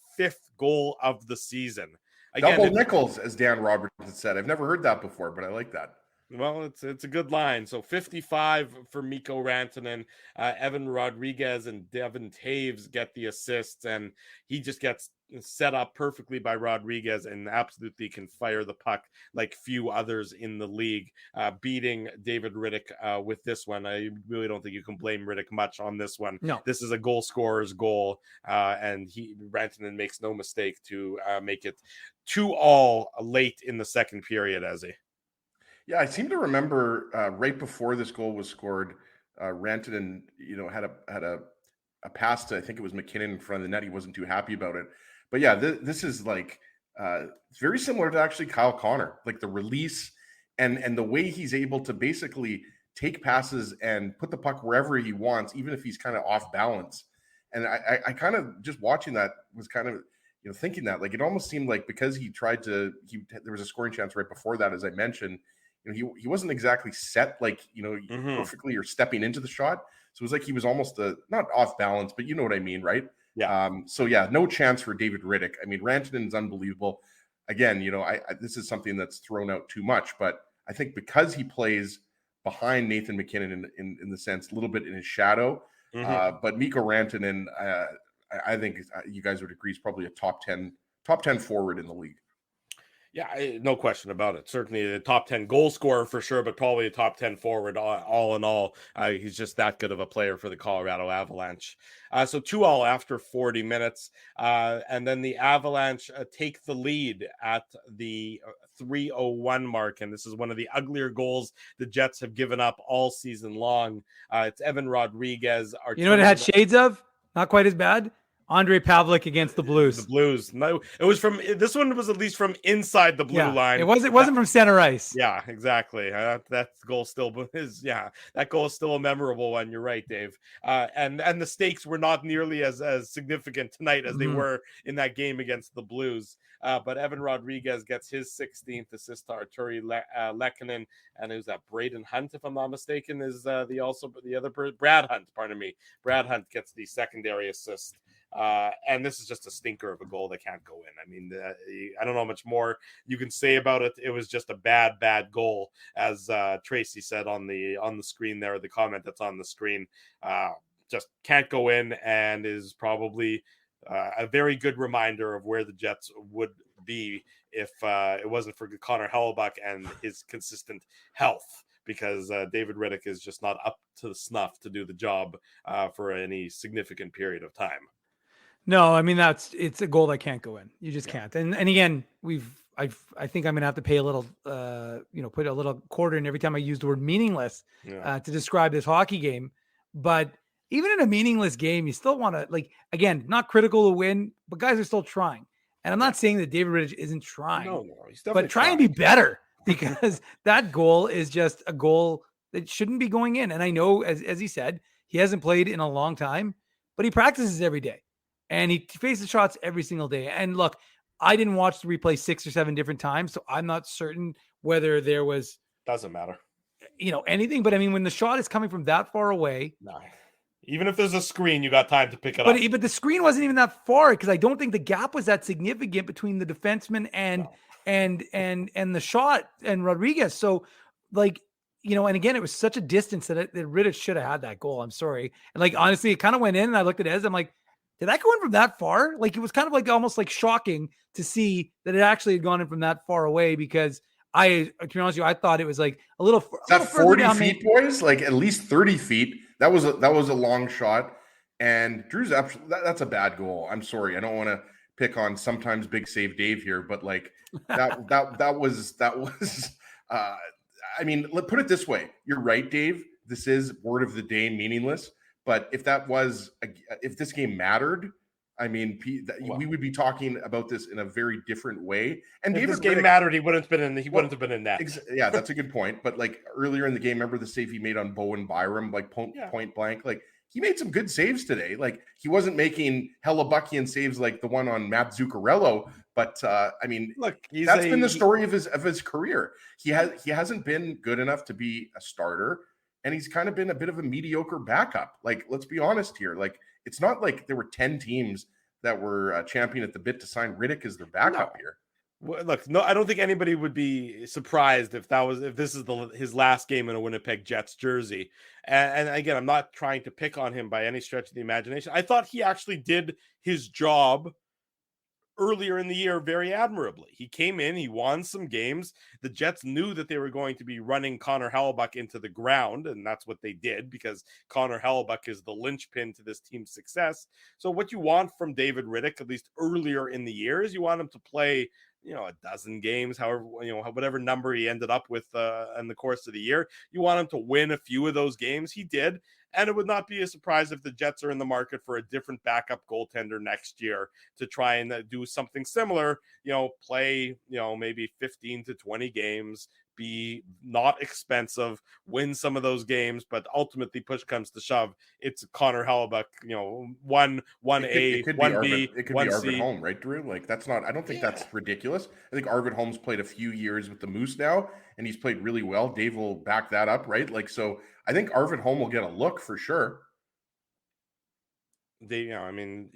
goal of the season. Again, double nickels, as Dan Robertson said. I've never heard that before, but I like that. Well, it's a good line. So 55 for Mikko Rantanen. Evan Rodriguez and Devin Taves get the assists, and he just gets set up perfectly by Rodriguez and absolutely can fire the puck like few others in the league, beating David Riddick with this one. I really don't think you can blame Riddick much on this one. No. This is a goal scorer's goal, and Rantanen makes no mistake to make it 2-2 late in the second period, Ezzy. Yeah, I seem to remember right before this goal was scored, Rantanen, had a pass to, I think it was McKinnon in front of the net. He wasn't too happy about it. But yeah, this is like very similar to actually Kyle Connor, like the release and the way he's able to basically take passes and put the puck wherever he wants, even if he's kind of off balance. And I kind of just watching that was kind of, thinking that, like, it almost seemed like because there was a scoring chance right before that, as I mentioned, he wasn't exactly set, like, perfectly or stepping into the shot. So it was like he was almost not off balance, but you know what I mean, right? Yeah. So yeah, no chance for David Riddick. I mean, Rantanen's unbelievable. Again, I this is something that's thrown out too much, but I think because he plays behind Nathan McKinnon in the sense, a little bit in his shadow. But Mikko Rantanen, I think you guys would agree, is probably a top 10 forward in the league. Yeah, no question about it. Certainly the top 10 goal scorer for sure, but probably a top 10 forward all in all. He's just that good of a player for the Colorado Avalanche. So 2-2 after 40 minutes. And then the Avalanche take the lead at the 3:01 mark. And this is one of the uglier goals the Jets have given up all season long. It's Evan Rodriguez. You know what it had shades of? Not quite as bad. Andre Pavlik against the Blues. The Blues. No, it was from this one was at least from inside the blue line. It wasn't from center ice. Yeah, exactly. That goal still is that goal is still a memorable one. You're right, Dave. And the stakes were not nearly as significant tonight as they were in that game against the Blues. But Evan Rodriguez gets his 16th assist to Arturi Lehkonen, and it was that Braden Hunt, if I'm not mistaken, is the other Brad Hunt. Pardon me, Brad Hunt gets the secondary assist. And this is just a stinker of a goal that can't go in. I mean, I don't know how much more you can say about it. It was just a bad goal, as Tracy said on the screen there, the comment that's on the screen. Just can't go in, and is probably a very good reminder of where the Jets would be if it wasn't for Connor Hellebuyck and his consistent health. Because David Riddick is just not up to the snuff to do the job for any significant period of time. No, I mean it's a goal that can't go in. You just can't. And again, I think I'm gonna have to pay a little, put a little quarter in every time I use the word meaningless to describe this hockey game. But even in a meaningless game, you still want to, like, again, not critical to win, but guys are still trying. And I'm not saying that David Riddick isn't trying, no, he's definitely but try and be better, because that goal is just a goal that shouldn't be going in. And I know, as he said, he hasn't played in a long time, but he practices every day. And he faces shots every single day. And look, I didn't watch the replay 6 or 7 different times, so I'm not certain whether there was doesn't matter, anything. But I mean, when the shot is coming from that far away, no. Even if there's a screen, you got time to pick it up. But the screen wasn't even that far, because I don't think the gap was that significant between the defenseman and the shot and Rodriguez. So, like, and again, it was such a distance that Riddick should have had that goal. I'm sorry. And like, honestly, it kind of went in, and I looked at it, I'm like, did that go in from that far? Like, it was kind of like almost like shocking to see that it actually had gone in from that far away, because to be honest with you, I thought it was like a little. Is that 40 feet, boys? Like at least 30 feet. That was a long shot. And Drew's that's a bad goal. I'm sorry. I don't want to pick on sometimes big save Dave here, but like that was. I mean, let's put it this way. You're right, Dave. This is word of the day, meaningless. But if this game mattered, I mean, we would be talking about this in a very different way. And if this game mattered, he wouldn't have been in. He wouldn't have been in net. Yeah, that's a good point. But like earlier in the game, remember the save he made on Bowen Byram, like point blank. Like he made some good saves today. Like he wasn't making Hellebuckian saves like the one on Matt Zuccarello. But I mean, look, that's been the story of his career. He hasn't been good enough to be a starter. And he's kind of been a bit of a mediocre backup. Like, let's be honest here. Like, it's not like there were 10 teams that were championing at the bit to sign Riddick as their backup here. Well, look, no, I don't think anybody would be surprised if this is his last game in a Winnipeg Jets jersey. And again, I'm not trying to pick on him by any stretch of the imagination. I thought he actually did his job earlier in the year very admirably. He came in, he won some games. The Jets knew that they were going to be running Connor Hellebuyck into the ground, and that's what they did, because Connor Hellebuyck is the linchpin to this team's success. So what you want from David Riddick, at least earlier in the year, is you want him to play a dozen games, however, whatever number he ended up with in the course of the year. You want him to win a few of those games. He did. And it would not be a surprise if the Jets are in the market for a different backup goaltender next year to try and do something similar, play, maybe 15 to 20 games, be not expensive, win some of those games, but ultimately push comes to shove. It's Connor Hellebuyck, 1A, 1B, it could 1C. be Arvid Holm, right, Drew? Like that's not, I don't think that's ridiculous. I think Arvid Holm's played a few years with the Moose now, and he's played really well. Dave will back that up, right? Like, so I think Arvid Holm will get a look for sure. I mean,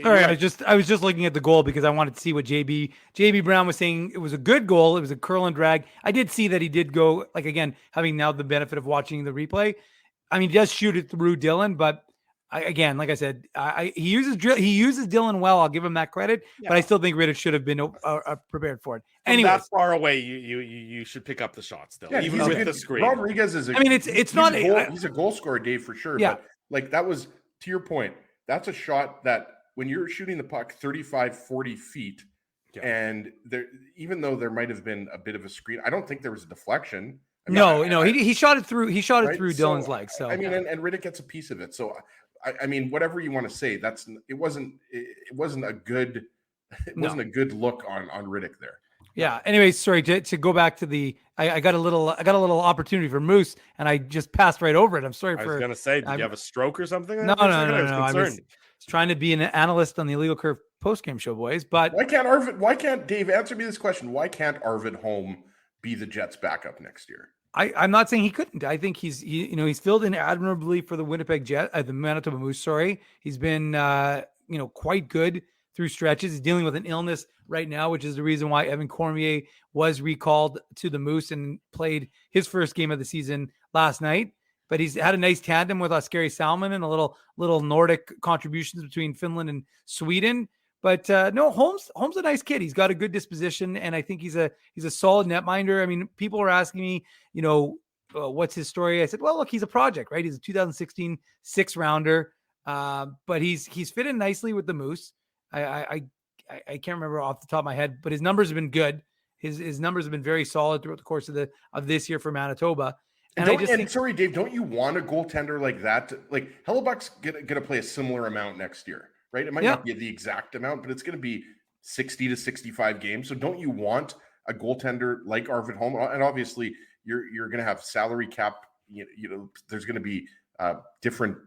Sorry, I was just looking at the goal because I wanted to see what JB Brown was saying. It was a good goal. It was a curl and drag. I did see that he did go, like, again, having now the benefit of watching the replay. I mean, he does shoot it through Dylan, but again, like I said, he uses Dylan well. I'll give him that credit, but I still think Rittich should have been prepared for it. From that far away, you should pick up the shot still, even with the screen. Rodriguez is. He's a goal scorer, Dave, for sure. Yeah. But like that was, to your point, that's a shot that when you're shooting the puck 35, 40 feet, and there, even though there might have been a bit of a screen, I don't think there was a deflection. He shot it through. He shot it through Dylan's legs. So I mean, and Riddick gets a piece of it. So I mean, whatever you want to say, it wasn't a good good look on Riddick there. Yeah. Anyways, sorry to go back to I got a little opportunity for Moose, and I just passed right over it. I'm sorry. I was gonna say, did you have a stroke or something? No. I was trying to be an analyst on the Illegal Curve postgame show, boys. But why can't Dave answer me this question? Why can't Arvid Holm be the Jets' backup next year? I'm not saying he couldn't. I think he's filled in admirably for the the Manitoba Moose. Sorry, he's been quite good through stretches. He's dealing with an illness right now, which is the reason why Evan Cormier was recalled to the Moose and played his first game of the season last night. But he's had a nice tandem with Oskari Salmon and a little Nordic contributions between Finland and Sweden. But no, Holmes a nice kid. He's got a good disposition, and I think he's a solid netminder. I mean, people were asking me, what's his story? I said, well, look, he's a project, right? He's a 2016 6-rounder, but he's fit in nicely with the Moose. I can't remember off the top of my head, but his numbers have been good. His numbers have been very solid throughout the course of this year for Manitoba. Sorry, Dave, don't you want a goaltender like that? Like Hellebuck's gonna play a similar amount next year, right? It might not be the exact amount, but it's going to be 60 to 65 games. So don't you want a goaltender like Arvid Holm? And obviously, you're going to have salary cap. There's going to be a different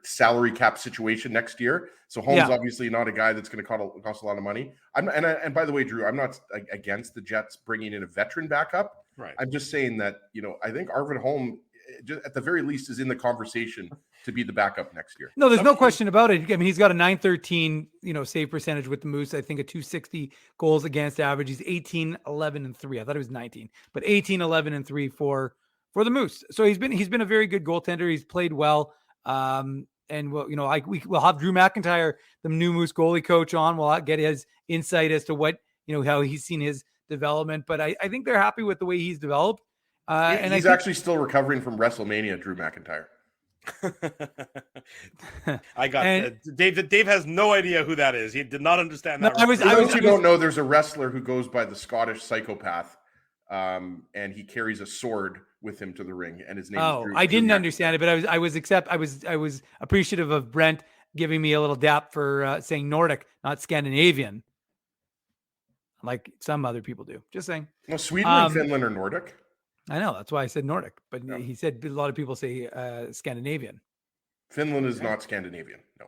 salary cap situation next year. So Holm's obviously not a guy that's going to cost a lot of money. And by the way, Drew, I'm not against the Jets bringing in a veteran backup. Right. I'm just saying that I think Arvid Holm, at the very least, is in the conversation to be the backup next year. No, there's no question about it. I mean, he's got a .913, save percentage with the Moose. I think a .260 goals against average. He's 18, 11, and 3. I thought it was 19, but 18, 11, and 3 for the Moose. So he's been a very good goaltender. He's played well. And we'll have Drew McIntyre, the new Moose goalie coach, on. We'll get his insight as to what how he's seen his development. But I think they're happy with the way he's developed. And he's actually still recovering from WrestleMania, Drew McIntyre. I got Dave has no idea who that is. He did not understand that. Don't know, there's a wrestler who goes by the Scottish Psychopath, and he carries a sword with him to the ring, and his name is Drew. I didn't understand it, but I was appreciative of Brent giving me a little dap for saying Nordic, not Scandinavian, like some other people do. Just saying. Well, Sweden and Finland are Nordic. I know, that's why I said Nordic, but he said a lot of people say Scandinavian. Finland is not Scandinavian. No.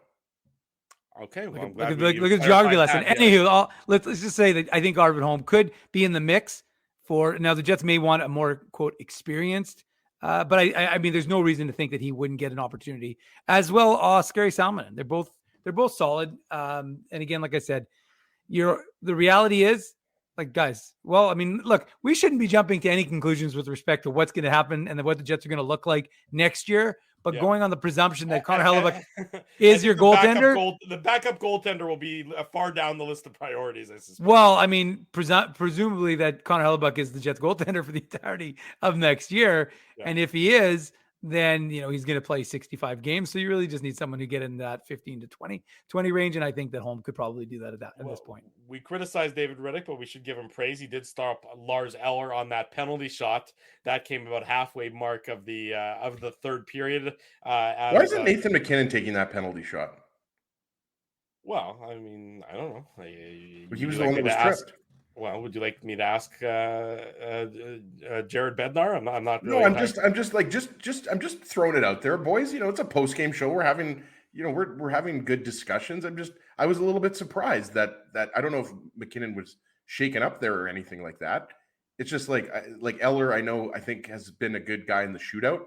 Okay, well, look at the geography lesson. Anywho, let's just say that I think Arvid Holm could be in the mix for now. The Jets may want a more quote experienced, but I mean, there's no reason to think that he wouldn't get an opportunity as well. Oskari Salmon, they're both solid. And again, like I said, the reality is, like, guys, well, I mean, look, we shouldn't be jumping to any conclusions with respect to what's going to happen and what the Jets are going to look like next year. But going on the presumption that Connor Hellebuck is your goaltender, the backup goaltender will be far down the list of priorities, I suspect. Well, I mean, presumably that Connor Hellebuck is the Jets goaltender for the entirety of next year. Yeah. And if he is, then, he's going to play 65 games. So you really just need someone to get in that 15 to 20 range. And I think that Holm could probably do that at this point. We criticized David Riddick, but we should give him praise. He did stop Lars Eller on that penalty shot. That came about halfway mark of the third period. Why isn't Nathan McKinnon taking that penalty shot? Well, I mean, I don't know. He was the one that was tripped. Well, would you like me to ask Jared Bednar? I'm not. Really I'm just throwing it out there, boys. It's a post game show. We're having, we're having good discussions. I was a little bit surprised that I don't know if McKinnon was shaken up there or anything like that. It's just like Eller, I think has been a good guy in the shootout.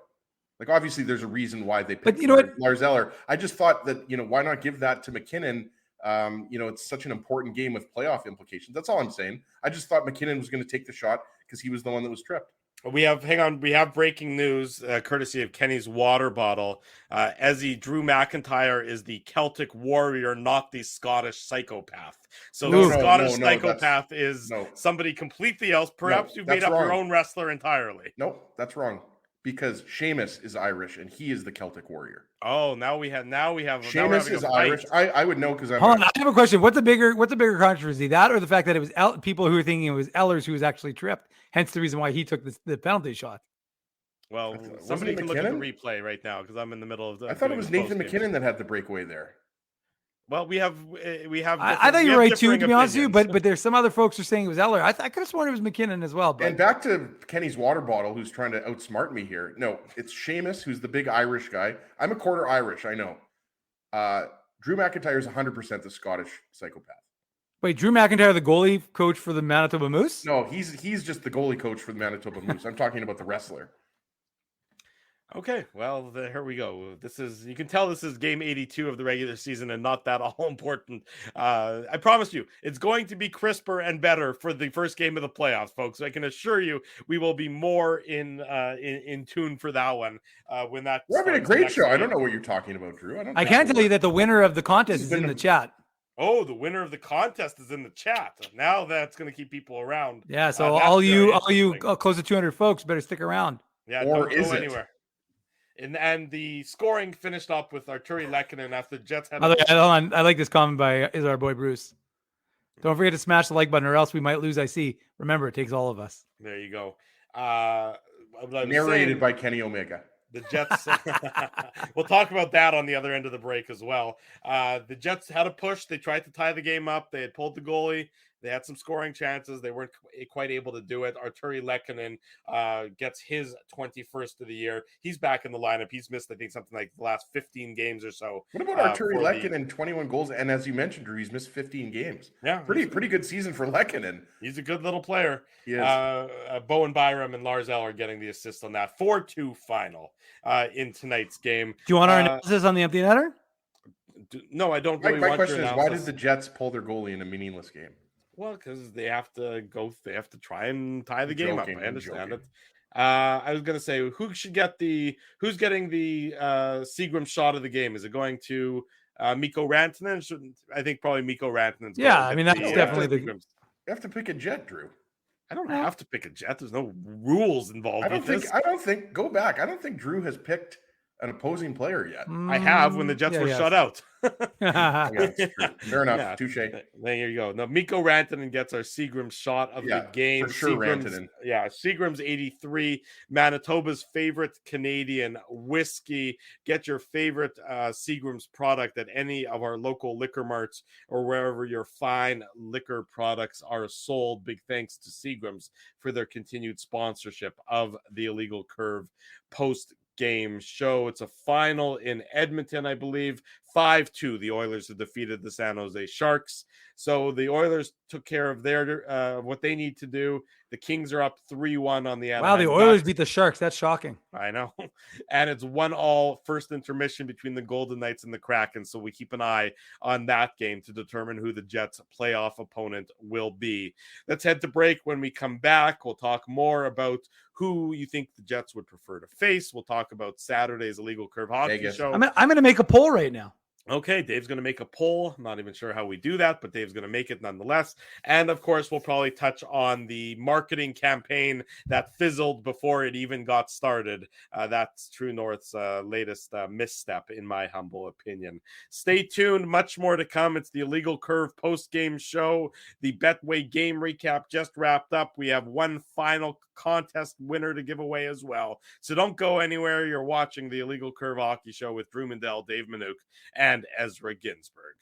Like, obviously, there's a reason why they picked But you know what? Lars Eller. I just thought that, why not give that to McKinnon? It's such an important game with playoff implications. That's all I'm saying. I just thought McKinnon was going to take the shot because he was the one that was tripped. We have breaking news, courtesy of Kenny's water bottle. Drew McIntyre is the Celtic warrior, not the Scottish psychopath. So the Scottish psychopath is somebody completely else. Perhaps you've made up your own wrestler entirely. Nope, that's wrong. Because Sheamus is Irish and he is the Celtic warrior. Oh, now we have Sheamus is Irish. I would know because I'm. Hold on, I have a question. What's the bigger controversy? That or the fact that it was people who were thinking it was Ellers who was actually tripped? Hence the reason why he took the penalty shot. Well, somebody can look at the replay right now because I'm in the middle of the. I thought it was Nathan McKinnon that had the breakaway there. Well, we have. I thought you were right too, to be honest with you. But there's some other folks who are saying it was Eller. I could have sworn it was McKinnon as well. But. And back to Kenny's water bottle, who's trying to outsmart me here. No, it's Sheamus, who's the big Irish guy. I'm a quarter Irish, I know. Drew McIntyre is 100% the Scottish psychopath. Wait, Drew McIntyre, the goalie coach for the Manitoba Moose? No, he's just the goalie coach for the Manitoba Moose. I'm talking about the wrestler. Okay, well, here we go. You can tell this is game 82 of the regular season and not that all important. I promise you, it's going to be crisper and better for the first game of the playoffs, folks. I can assure you we will be more in tune for that one when that. We're having a great show. Game. I don't know what you're talking about, Drew. I can tell you that the winner of the contest is in the chat. Oh, the winner of the contest is in the chat. Now that's going to keep people around. Yeah, so all you close to 200 folks better stick around. Yeah, or don't go anywhere. And the scoring finished up with Arturi Lehkonen after the Jets had. Hold on. I like this comment by our boy Bruce. Don't forget to smash the like button, or else we might lose. I see. Remember, it takes all of us. There you go. Narrated by Kenny Omega. The Jets. We'll talk about that on the other end of the break as well. The Jets had a push. They tried to tie the game up. They had pulled the goalie. They had some scoring chances. They weren't quite able to do it. Arturi Lehkonen gets his 21st of the year. He's back in the lineup. He's missed, I think, something like the last 15 games or so. What about Arturi Lehkonen? 21 goals, and as you mentioned, Drew, he's missed 15 games. Yeah, pretty good season for Lehkonen. He's a good little player. He is. Bowen Byram and Lars Eller getting the assist on that 4-2 final in tonight's game. Do you want our analysis on the empty netter? No, I don't. My question is, why did the Jets pull their goalie in a meaningless game? Well, because they have to try and tie the game up. I understand it. I was going to say, who's getting the Seagram shot of the game? Is it going to Mikko Rantanen? I think probably Mikko Rantanen. Yeah, I mean, that's definitely You have to pick a Jet, Drew. I don't have to pick a Jet. There's no rules involved. I don't think. Go back. I don't think Drew has picked an opposing player yet. I have when the Jets were shut out. Fair enough. Yeah. Touche. There you go. Now, Mikko Rantanen gets our Seagram shot of the game. For sure, Rantanen. Yeah, Seagram's 83, Manitoba's favorite Canadian whiskey. Get your favorite Seagram's product at any of our local liquor marts or wherever your fine liquor products are sold. Big thanks to Seagram's for their continued sponsorship of the Illegal Curve post-game show. It's a final in Edmonton, I believe. 5-2. The Oilers have defeated the San Jose Sharks. So the Oilers took care of their what they need to do. The Kings are up 3-1 on the Anaheim. Wow, the Oilers beat the Sharks. That's shocking. I know. And it's 1-1 first intermission between the Golden Knights and the Kraken. So we keep an eye on that game to determine who the Jets' playoff opponent will be. Let's head to break. When we come back, we'll talk more about who you think the Jets would prefer to face. We'll talk about Saturday's Illegal Curve Hockey Show. I'm going to make a poll right now. Okay, Dave's going to make a poll. I'm not even sure how we do that, but Dave's going to make it nonetheless. And of course, we'll probably touch on the marketing campaign that fizzled before it even got started. That's True North's latest misstep, in my humble opinion. Stay tuned. Much more to come. It's the Illegal Curve post-game show. The Betway game recap just wrapped up. We have one final contest winner to give away as well. So don't go anywhere. You're watching the Illegal Curve Hockey Show with Drew Mandel, Dave Manouk, and Ezra Ginsburg.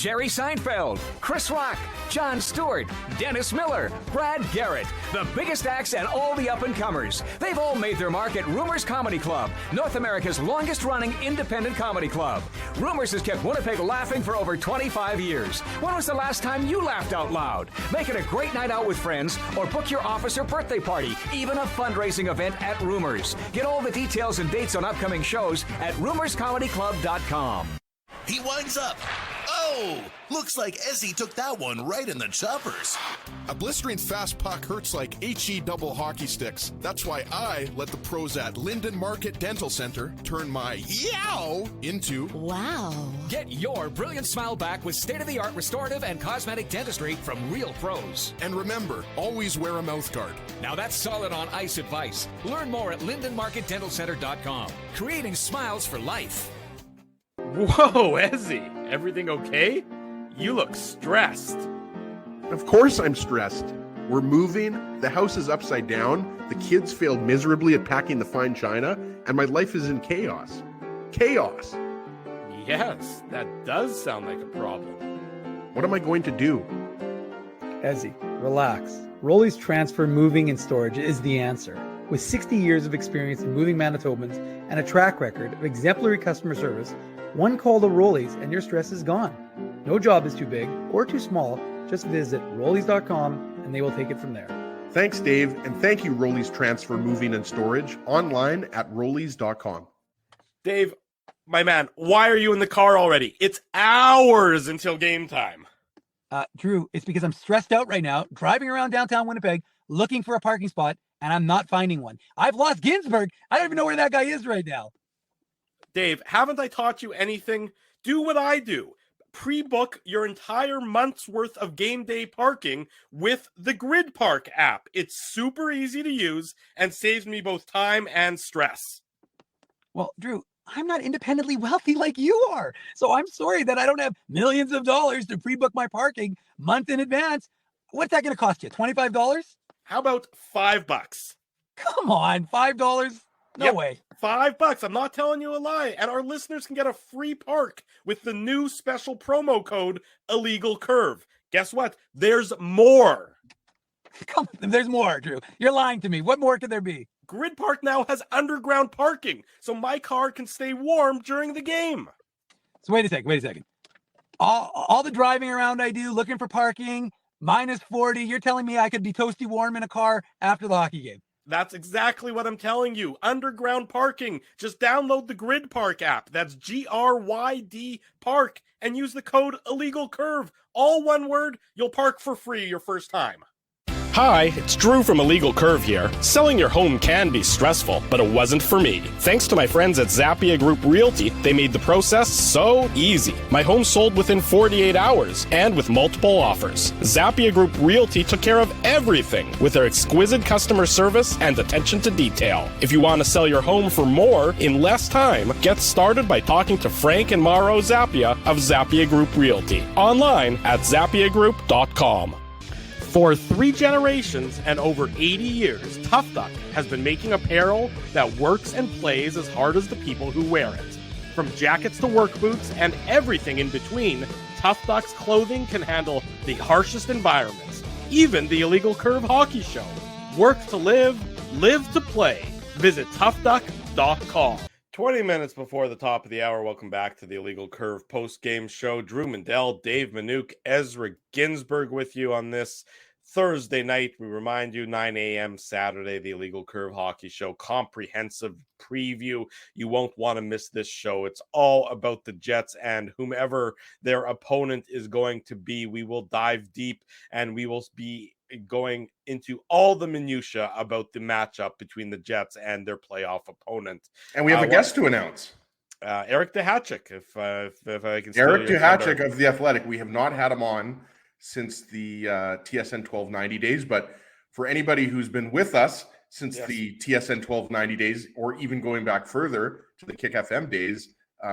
Jerry Seinfeld, Chris Rock, Jon Stewart, Dennis Miller, Brad Garrett, the biggest acts and all the up-and-comers. They've all made their mark at Rumors Comedy Club, North America's longest-running independent comedy club. Rumors has kept Winnipeg laughing for over 25 years. When was the last time you laughed out loud? Make it a great night out with friends or book your office or birthday party, even a fundraising event at Rumors. Get all the details and dates on upcoming shows at rumorscomedyclub.com. He winds up. Oh, looks like Ezzy took that one right in the choppers. A blistering fast puck hurts like HE double hockey sticks. That's why I let the pros at Linden Market Dental Center turn my yow into wow. Get your brilliant smile back with state-of-the-art restorative and cosmetic dentistry from real pros. And remember, always wear a mouth guard. Now that's solid on ice advice. Learn more at lindenmarketdentalcenter.com. Creating smiles for life. Whoa, Ezzy, everything okay? You look stressed. Of course I'm stressed. We're moving, the house is upside down, the kids failed miserably at packing the fine china, and my life is in chaos. Chaos! Yes, that does sound like a problem. What am I going to do? Ezzy, relax. Rolly's Transfer Moving and Storage is the answer. With 60 years of experience in moving Manitobans and a track record of exemplary customer service, one call to Rolly's and your stress is gone. No job is too big or too small. Just visit Rollies.com and they will take it from there. Thanks, Dave, and thank you, Rollies Transfer Moving and Storage, online at Rollies.com. Dave, my man, why are you in the car already? It's hours until game time. Drew, it's because I'm stressed out right now, driving around downtown Winnipeg, looking for a parking spot, and I'm not finding one. I've lost Ginsburg. I don't even know where that guy is right now. Dave, haven't I taught you anything? Do what I do. Pre-book your entire month's worth of game day parking with the Grid Park app. It's super easy to use and saves me both time and stress. Well, Drew, I'm not independently wealthy like you are. So I'm sorry that I don't have millions of dollars to pre-book my parking month in advance. What's that going to cost you? $25? How about $5? Come on, $5? No way. $5. I'm not telling you a lie. And our listeners can get a free park with the new special promo code Illegal Curve. Guess what? There's more. There's more, Drew. You're lying to me. What more could there be? Grid Park now has underground parking, so my car can stay warm during the game. So wait a second. All the driving around I do, looking for parking, minus 40, you're telling me I could be toasty warm in a car after the hockey game? That's exactly what I'm telling you. Underground parking. Just download the Grid Park app. That's GRYD Park and use the code Illegal Curve. All one word. You'll park for free your first time. Hi, it's Drew from Illegal Curve here. Selling your home can be stressful, but it wasn't for me. Thanks to my friends at Zappia Group Realty, they made the process so easy. My home sold within 48 hours and with multiple offers. Zappia Group Realty took care of everything with their exquisite customer service and attention to detail. If you want to sell your home for more in less time, get started by talking to Frank and Mauro Zappia of Zappia Group Realty. Online at zappiagroup.com. For 3 generations and over 80 years, Tough Duck has been making apparel that works and plays as hard as the people who wear it. From jackets to work boots and everything in between, Tough Duck's clothing can handle the harshest environments, even the Illegal Curve hockey show. Work to live, live to play. Visit toughduck.com. 20 minutes before the top of the hour, welcome back to the Illegal Curve post-game show. Drew Mandel, Dave Manouk, Ezra Ginsburg with you on this Thursday night. We remind you, 9 a.m. Saturday, the Illegal Curve hockey show, comprehensive preview. You won't want to miss this show. It's all about the Jets and whomever their opponent is going to be. We will dive deep and we will be going into all the minutia about the matchup between the Jets and their playoff opponent. And we have a guest to announce. Eric Duhatschek, if I can. Eric Duhatschek of The Athletic. We have not had him on since the TSN 1290 days, but for anybody who's been with us since the TSN 1290 days, or even going back further to the Kick FM days,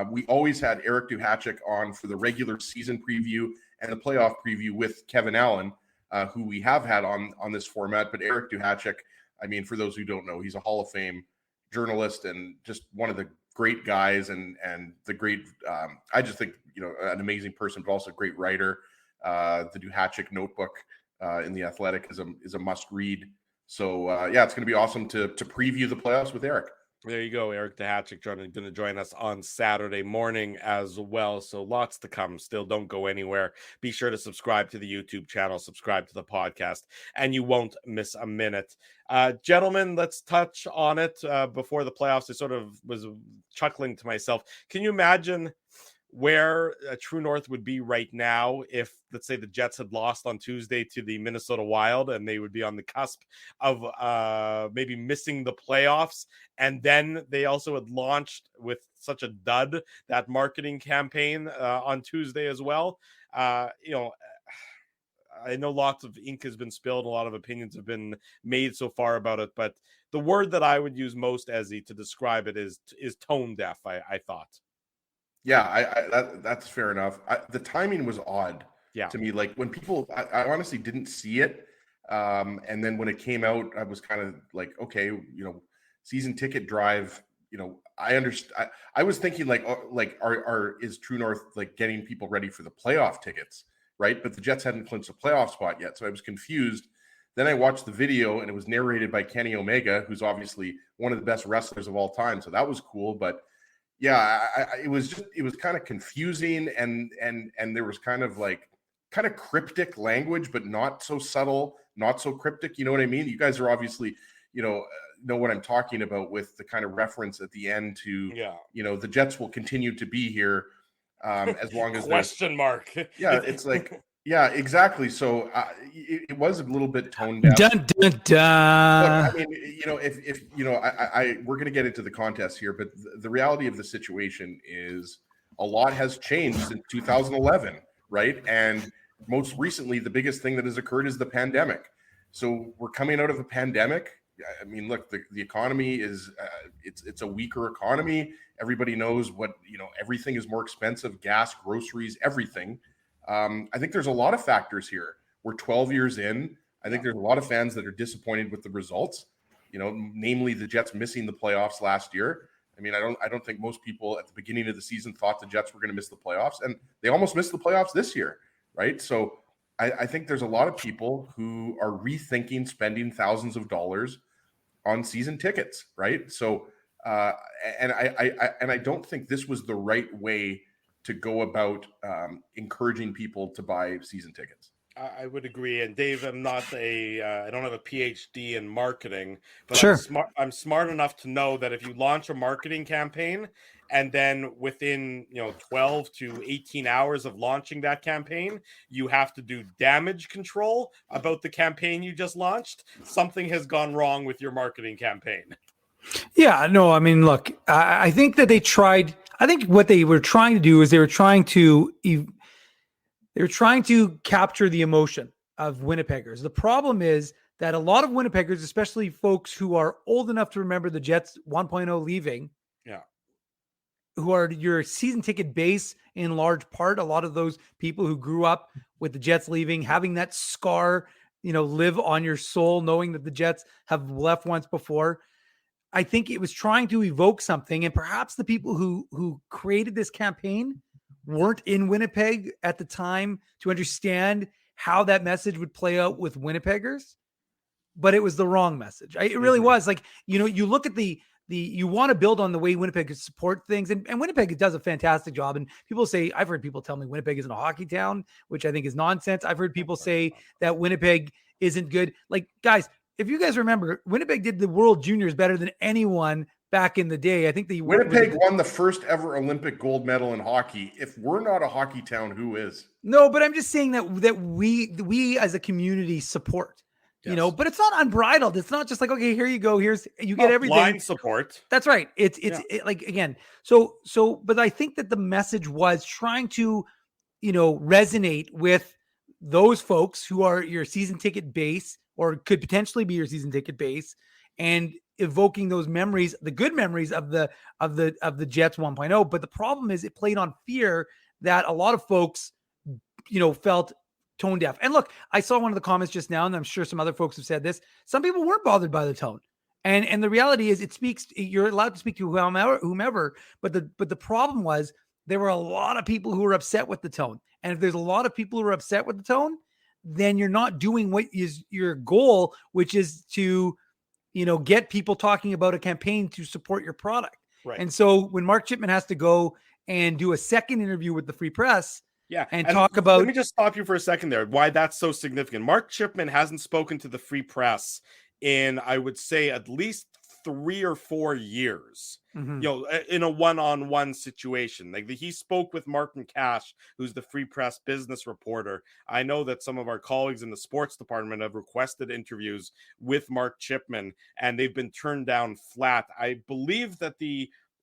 we always had Eric Duhatschek on for the regular season preview and the playoff preview with Kevin Allen, who we have had on this format. But Eric Duhatschek, I mean, for those who don't know, he's a Hall of Fame journalist and just one of the great guys and the great. I just think an amazing person, but also a great writer. The Duhatschek Notebook in the Athletic is a must read. So it's going to be awesome to preview the playoffs with Eric. There you go. Eric Duhatschek going to join us on Saturday morning as well. So lots to come. Still, don't go anywhere. Be sure to subscribe to the YouTube channel, subscribe to the podcast, and you won't miss a minute. Gentlemen, let's touch on it before the playoffs. I sort of was chuckling to myself. Can you imagine where True North would be right now if, let's say, the Jets had lost on Tuesday to the Minnesota Wild and they would be on the cusp of maybe missing the playoffs, and then they also had launched with such a dud that marketing campaign on Tuesday as well. I know lots of ink has been spilled, a lot of opinions have been made so far about it, but the word that I would use most, Ezzy, to describe it is tone deaf, I thought. Yeah, that's fair enough. The timing was odd to me. Like when people, I honestly didn't see it. And then when it came out, I was kind of like, okay, season ticket drive, I understand. I was thinking is True North like getting people ready for the playoff tickets, right? But the Jets hadn't clinched a playoff spot yet. So I was confused. Then I watched the video and it was narrated by Kenny Omega, who's obviously one of the best wrestlers of all time. So that was cool. But yeah, it was kind of confusing and there was kind of cryptic language, but not so subtle, not so cryptic. You know what I mean? You guys are obviously, know what I'm talking about with the kind of reference at the end to, the Jets will continue to be here as long as question mark. Yeah, it's like, yeah, exactly. So it was a little bit toned down. Dun, dun, dun. Look, I mean, if we're going to get into the contest here, but the reality of the situation is a lot has changed since 2011, right? And most recently, the biggest thing that has occurred is the pandemic. So we're coming out of a pandemic. I mean, look, the economy is it's a weaker economy. Everybody knows everything is more expensive: gas, groceries, everything. I think there's a lot of factors here. We're 12 years in. I think there's a lot of fans that are disappointed with the results, namely the Jets missing the playoffs last year. I mean, I don't think most people at the beginning of the season thought the Jets were going to miss the playoffs, and they almost missed the playoffs this year, right? So I think there's a lot of people who are rethinking spending thousands of dollars on season tickets, right? So, and I don't think this was the right way to go about encouraging people to buy season tickets. I would agree. And Dave, I don't have a PhD in marketing, but sure. I'm smart enough to know that if you launch a marketing campaign and then within 12 to 18 hours of launching that campaign, you have to do damage control about the campaign you just launched, something has gone wrong with your marketing campaign. Yeah, no, I mean, look, I think that they tried. I think what they were trying to do is they were trying to capture the emotion of Winnipeggers. The problem is that a lot of Winnipeggers, especially folks who are old enough to remember the Jets 1.0 leaving, who are your season ticket base in large part, a lot of those people who grew up with the Jets leaving, having that scar, live on your soul, knowing that the Jets have left once before. I think it was trying to evoke something, and perhaps the people who created this campaign weren't in Winnipeg at the time to understand how that message would play out with Winnipeggers, but it was the wrong message. It really was. Like, you look at you want to build on the way Winnipeg could support things, and Winnipeg does a fantastic job. And people say, I've heard people tell me Winnipeg isn't a hockey town, which I think is nonsense. I've heard people say that Winnipeg isn't good. Like, guys, if you guys remember, Winnipeg did the World Juniors better than anyone back in the day. I think Winnipeg won the first ever Olympic gold medal in hockey. If we're not a hockey town, who is? No, but I'm just saying that we as a community support. Yes. But it's not unbridled. It's not just like, okay, here you go. You get everything. Blind support. That's right. It's like, again, but I think that the message was trying to, resonate with those folks who are your season ticket base or could potentially be your season ticket base, and evoking those memories, the good memories of the Jets 1.0. But the problem is it played on fear that a lot of folks, felt tone deaf. And look, I saw one of the comments just now, and I'm sure some other folks have said this. Some people weren't bothered by the tone. And the reality is, you're allowed to speak to whomever. But the problem was there were a lot of people who were upset with the tone. And if there's a lot of people who are upset with the tone, then you're not doing what is your goal, which is to, get people talking about a campaign to support your product. Right. And so when Mark Chipman has to go and do a second interview with the Free Press, and talk about. Let me just stop you for a second there. Why that's so significant. Mark Chipman hasn't spoken to the Free Press in, I would say, at least 3 or 4 years. In a one-on-one situation. Like he spoke with Martin Cash, who's the Free Press business reporter. I know that some of our colleagues in the sports department have requested interviews with Mark Chipman, and they've been turned down flat. I believe that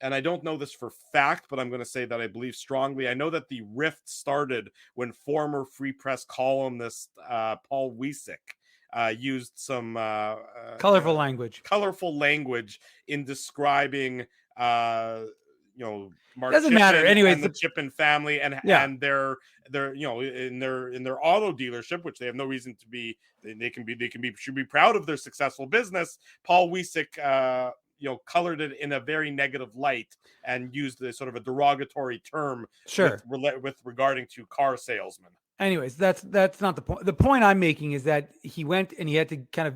and I don't know this for fact, but I'm going to say that I believe strongly. I know that the rift started when former Free Press columnist Paul Wiesek used some colorful language in describing Mark doesn't Chipman matter anyways, and the Chipman family and their in their auto dealership, which they have no reason to be. They should be proud of their successful business. Paul Wiesek colored it in a very negative light and used a sort of a derogatory term with regarding to car salesmen. Anyways, that's not the point. The point I'm making is that he went and he had to kind of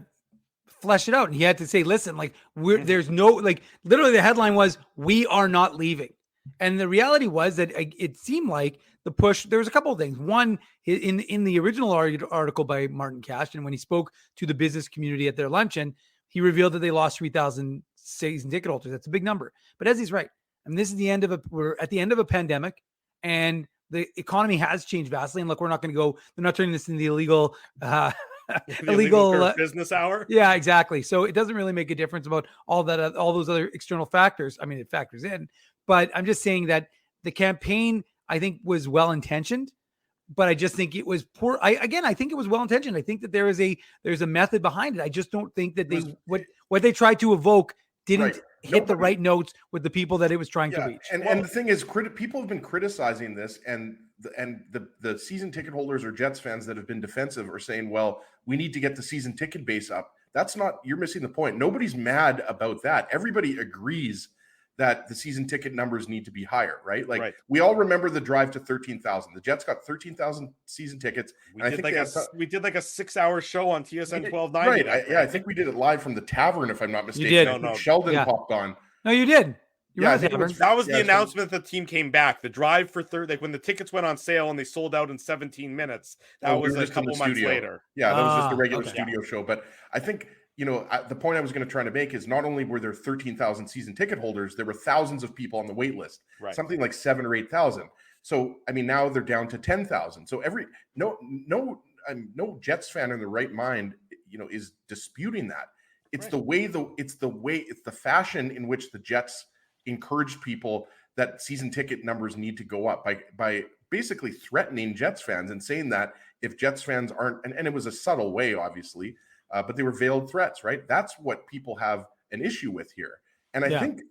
flesh it out, and he had to say, listen, like there's no, like literally the headline was, we are not leaving. And the reality was that it seemed like the push, there was a couple of things. One, in the original article by Martin Cash, and when he spoke to the business community at their luncheon, he revealed that they lost 3,000 season ticket holders. That's a big number. But as he's right, and this is we're at the end of a pandemic, and the economy has changed vastly. And look, we're not going to go, they're not turning this into the illegal business hour. Yeah, exactly. So it doesn't really make a difference about all those other external factors. I mean, it factors in, but I'm just saying that the campaign, I think, was well-intentioned, but I just think it was poor. I think it was well-intentioned. I think that there's a method behind it. I just don't think that what they tried to evoke didn't hit the right notes with the people that it was trying to reach. And the thing is, people have been criticizing this, and the season ticket holders or Jets fans that have been defensive are saying, well, we need to get the season ticket base up. That's not, you're missing the point. Nobody's mad about that. Everybody agrees that the season ticket numbers need to be higher, right? Like we all remember the drive to 13,000. The Jets got 13,000 season tickets. We did like a 6-hour show on TSN 1290. Right. I think we did it live from the tavern, if I'm not mistaken. You did. Sheldon popped on. No, you did. That was the announcement that the team came back. The drive for when the tickets went on sale and they sold out in 17 minutes. That was a couple months later. Yeah, that was just a regular studio show. But I think, the point I was going to try to make is not only were there 13,000 season ticket holders, there were thousands of people on the wait list, something like 7,000 or 8,000. So, I mean, now they're down to 10,000. So no Jets fan in the right mind, is disputing that. It's the fashion in which the Jets encouraged people that season ticket numbers need to go up by basically threatening Jets fans and saying that if Jets fans aren't, and it was a subtle way, obviously, but they were veiled threats, right? That's what people have an issue with here. And I think,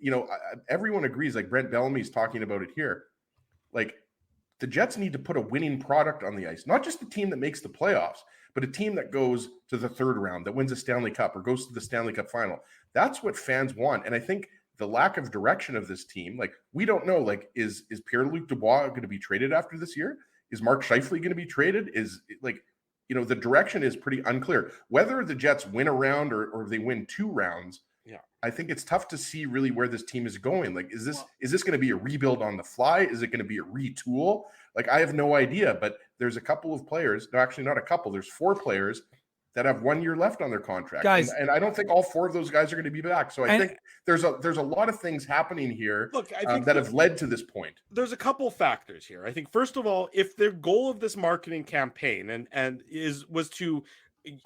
everyone agrees, like Brent Bellamy's talking about it here. Like the Jets need to put a winning product on the ice, not just a team that makes the playoffs, but a team that goes to the third round, that wins a Stanley Cup or goes to the Stanley Cup final. That's what fans want. And I think the lack of direction of this team, like we don't know, like is Pierre-Luc Dubois going to be traded after this year? Is Mark Scheifele going to be traded? Is like, the direction is pretty unclear. Whether the Jets win a round or they win 2 rounds, I think it's tough to see really where this team is going. Like, is this going to be a rebuild on the fly? Is it going to be a retool? Like, I have no idea, but there's a couple of players, no, actually not a couple, there's 4 players that have 1 year left on their contract. Guys, and I don't think all 4 of those guys are going to be back. So I think there's a lot of things happening here that have led to this point. There's a couple factors here. I think, first of all, if the goal of this marketing campaign was to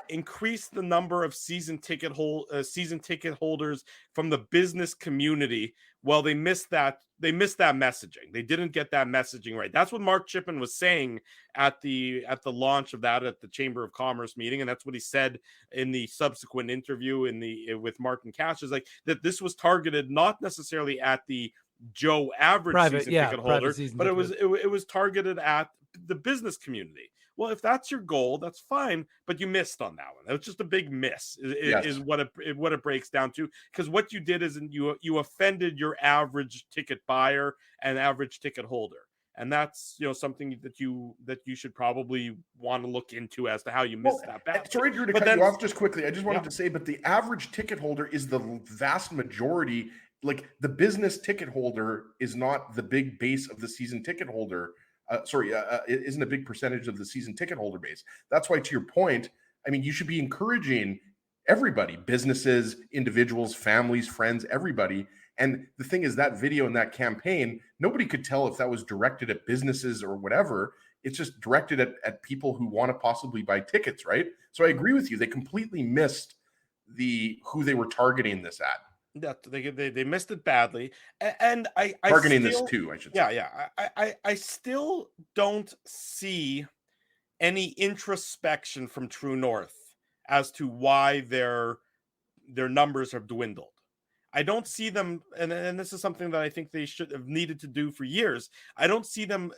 increase the number of season ticket holders from the business community, well, they missed that messaging. They didn't get that messaging right. That's what Mark Chipman was saying at the launch of that at the Chamber of Commerce meeting, and that's what he said in the subsequent interview with Martin Cash, is like that this was targeted not necessarily at the Joe average season ticket holder, but it was targeted at the business community. Well, if that's your goal, that's fine, but you missed on that one. That was just a big miss. Is what it breaks down to. Because what you did is you offended your average ticket buyer and average ticket holder. And that's something that you should probably want to look into as to how you missed that basket. Sorry, Drew, to cut you off just quickly. I just wanted to say, but the average ticket holder is the vast majority. Like, the business ticket holder is not the big base of the season ticket holder. It isn't a big percentage of the season ticket holder base. That's why, to your point, I mean, you should be encouraging everybody, businesses, individuals, families, friends, everybody. And the thing is, that video and that campaign, nobody could tell if that was directed at businesses or whatever. It's just directed at people who want to possibly buy tickets, right? So I agree with you. They completely missed who they were targeting this at. Yeah, they missed it badly, and I targeting still, this too, I should say. Yeah. I still don't see any introspection from True North as to why their numbers have dwindled. I don't see them, and this is something that I think they should have needed to do for years. I don't see them,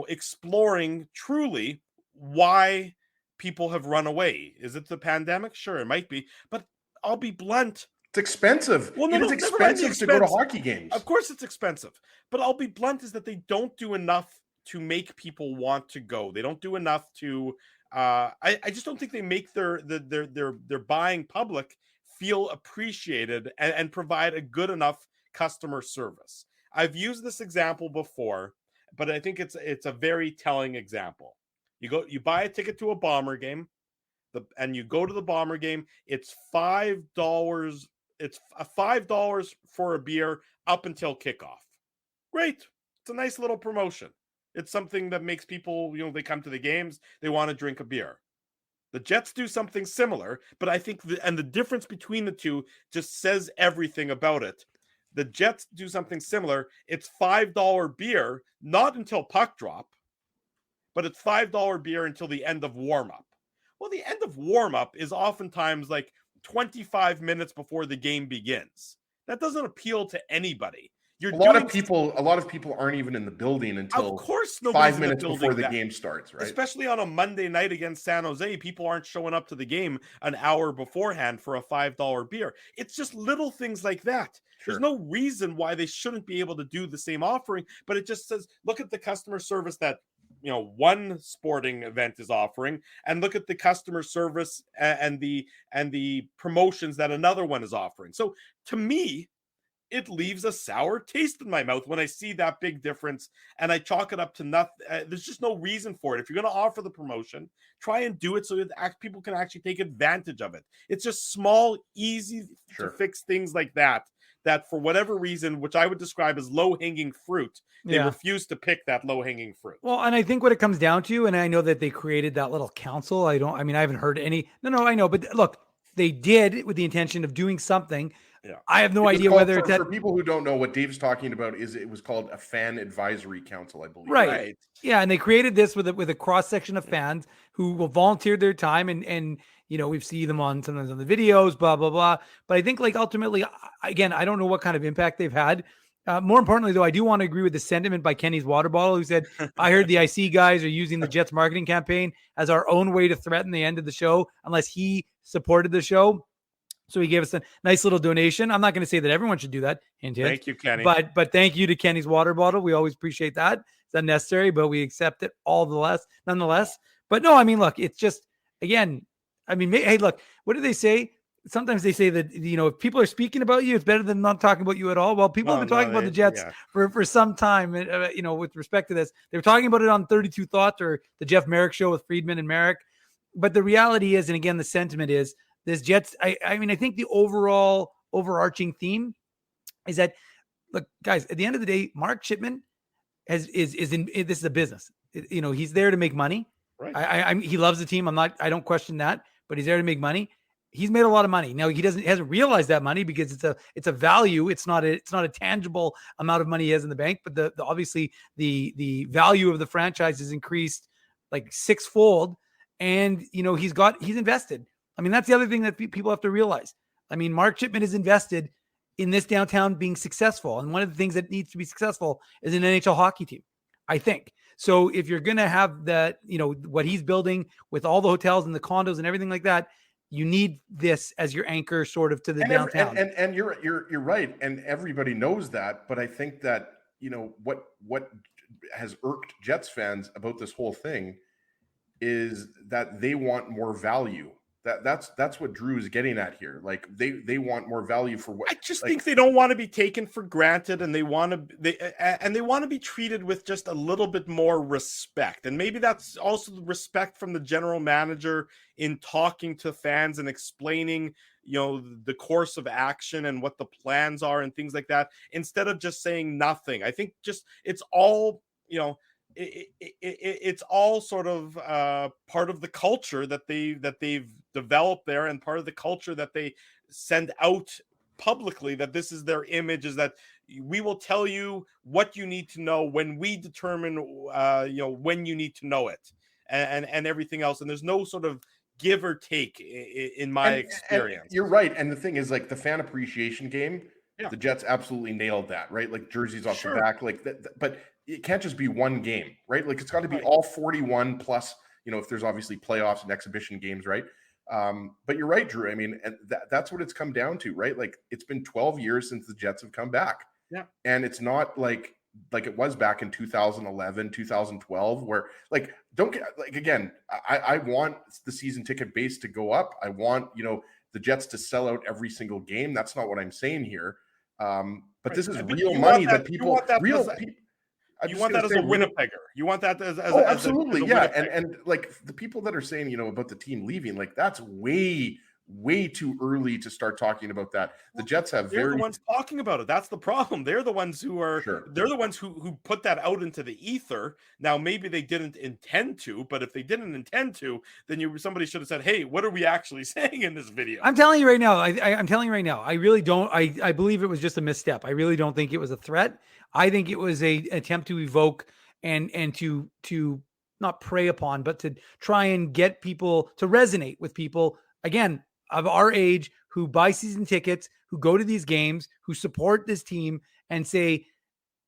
exploring truly why people have run away. Is it the pandemic? Sure, it might be, but I'll be blunt. It's expensive. Well, it's expensive to go to hockey games. Of course it's expensive. But I'll be blunt is that they don't do enough to make people want to go. They don't do enough to I just don't think they make their buying public feel appreciated and provide a good enough customer service. I've used this example before, but I think it's a very telling example. You buy a ticket to a Bomber game, and you go to the Bomber game, it's $5. It's $5 for a beer up until kickoff. Great. It's a nice little promotion. It's something that makes people, they come to the games, they want to drink a beer. The Jets do something similar, but I think the difference between the two just says everything about it. The Jets do something similar. It's $5 beer, not until puck drop, but it's $5 beer until the end of warm-up. Well, the end of warm-up is oftentimes like 25 minutes before the game begins. That doesn't appeal to anybody. A lot of people aren't even in the building until 5 minutes before the game starts, right? Especially on a Monday night against San Jose, people aren't showing up to the game an hour beforehand for a $5 beer. It's just little things like that. Sure. There's no reason why they shouldn't be able to do the same offering, but it just says, look at the customer service that one sporting event is offering, and look at the customer service and the promotions that another one is offering. So to me, it leaves a sour taste in my mouth when I see that big difference, and I chalk it up to nothing. There's just no reason for it. If you're going to offer the promotion, try and do it so that people can actually take advantage of it. It's just small, easy to fix things like that for whatever reason, which I would describe as low-hanging fruit, they refuse to pick that low-hanging fruit. Well, and I think what it comes down to, and I know that they created that little council. I haven't heard any. No, I know. But look, they did with the intention of doing something. Yeah. I have no idea whether it's for people who don't know what Dave's talking about is it was called a fan advisory council, I believe. Right. Yeah, and they created this with a cross section of fans who will volunteer their time and we've seen them sometimes on the videos, blah blah blah. But I think ultimately, again, I don't know what kind of impact they've had. More importantly, though, I do want to agree with the sentiment by Kenny's water bottle, who said, "I heard the IC guys are using the Jets marketing campaign as our own way to threaten the end of the show unless he supported the show." So he gave us a nice little donation. I'm not going to say that everyone should do that. Hint, hint. Thank you, Kenny. But thank you to Kenny's water bottle. We always appreciate that. It's unnecessary, but we accept it nonetheless. But no, look, it's just, again, hey, look, what do they say? Sometimes they say that, if people are speaking about you, it's better than not talking about you at all. Well, people have been talking about the Jets for some time, with respect to this. They were talking about it on 32 Thoughts or the Jeff Merrick show with Friedman and Merrick. But the reality is, and again, the sentiment is, this Jets, I think the overarching theme is that, look, guys, at the end of the day, Mark Chipman this is a business. He's there to make money. Right. He loves the team. I don't question that, but he's there to make money. He's made a lot of money. Now he hasn't realized that money because it's a value. It's not a tangible amount of money he has in the bank, but obviously the value of the franchise has increased like sixfold, and he's invested. That's the other thing that people have to realize. Mark Chipman is invested in this downtown being successful. And one of the things that needs to be successful is an NHL hockey team, I think. So if you're going to have that, what he's building with all the hotels and the condos and everything like that, you need this as your anchor sort of to the downtown. And you're right. And everybody knows that. But I think that, what has irked Jets fans about this whole thing is that they want more value. That's what Drew is getting at here. Like they want more value for what I just think they don't want to be taken for granted, and they want to be treated with just a little bit more respect. And maybe that's also the respect from the general manager in talking to fans and explaining, the course of action and what the plans are and things like that, instead of just saying nothing. I think it's all, it's all sort of part of the culture that they've developed there, and part of the culture that they send out publicly, that this is their image, is that we will tell you what you need to know when we determine when you need to know it, and everything else. And there's no sort of give or take in my experience. And you're right. And the thing is, like, the fan appreciation game, Yeah. the Jets absolutely nailed that, right? Like jerseys off the back, like that, but it can't just be one game, right? Like it's got to be all 41 plus, if there's obviously playoffs and exhibition games, right? But you're right, Drew. I mean, and that's what it's come down to, right? Like it's been 12 years since the Jets have come back. Yeah. And it's not like it was back in 2011, 2012, where again, I want the season ticket base to go up. I want, the Jets to sell out every single game. That's not what I'm saying here. But this is real money that people, you want that as a Winnipegger. You want that as absolutely. As a yeah. And like the people that are saying, about the team leaving, like that's way too early to start talking about that. The Jets have they're the ones talking about it. That's the problem. They're the ones who are they're the ones who put that out into the ether. Now maybe they didn't intend to, but if they didn't intend to, then somebody should have said, hey, what are we actually saying in this video? I'm telling you right now, I'm telling you right now, I really don't, I believe it was just a misstep. I really don't think it was a threat. I think it was a attempt to evoke and to not prey upon, but to try and get people to resonate with people, again, of our age, who buy season tickets, who go to these games, who support this team, and say,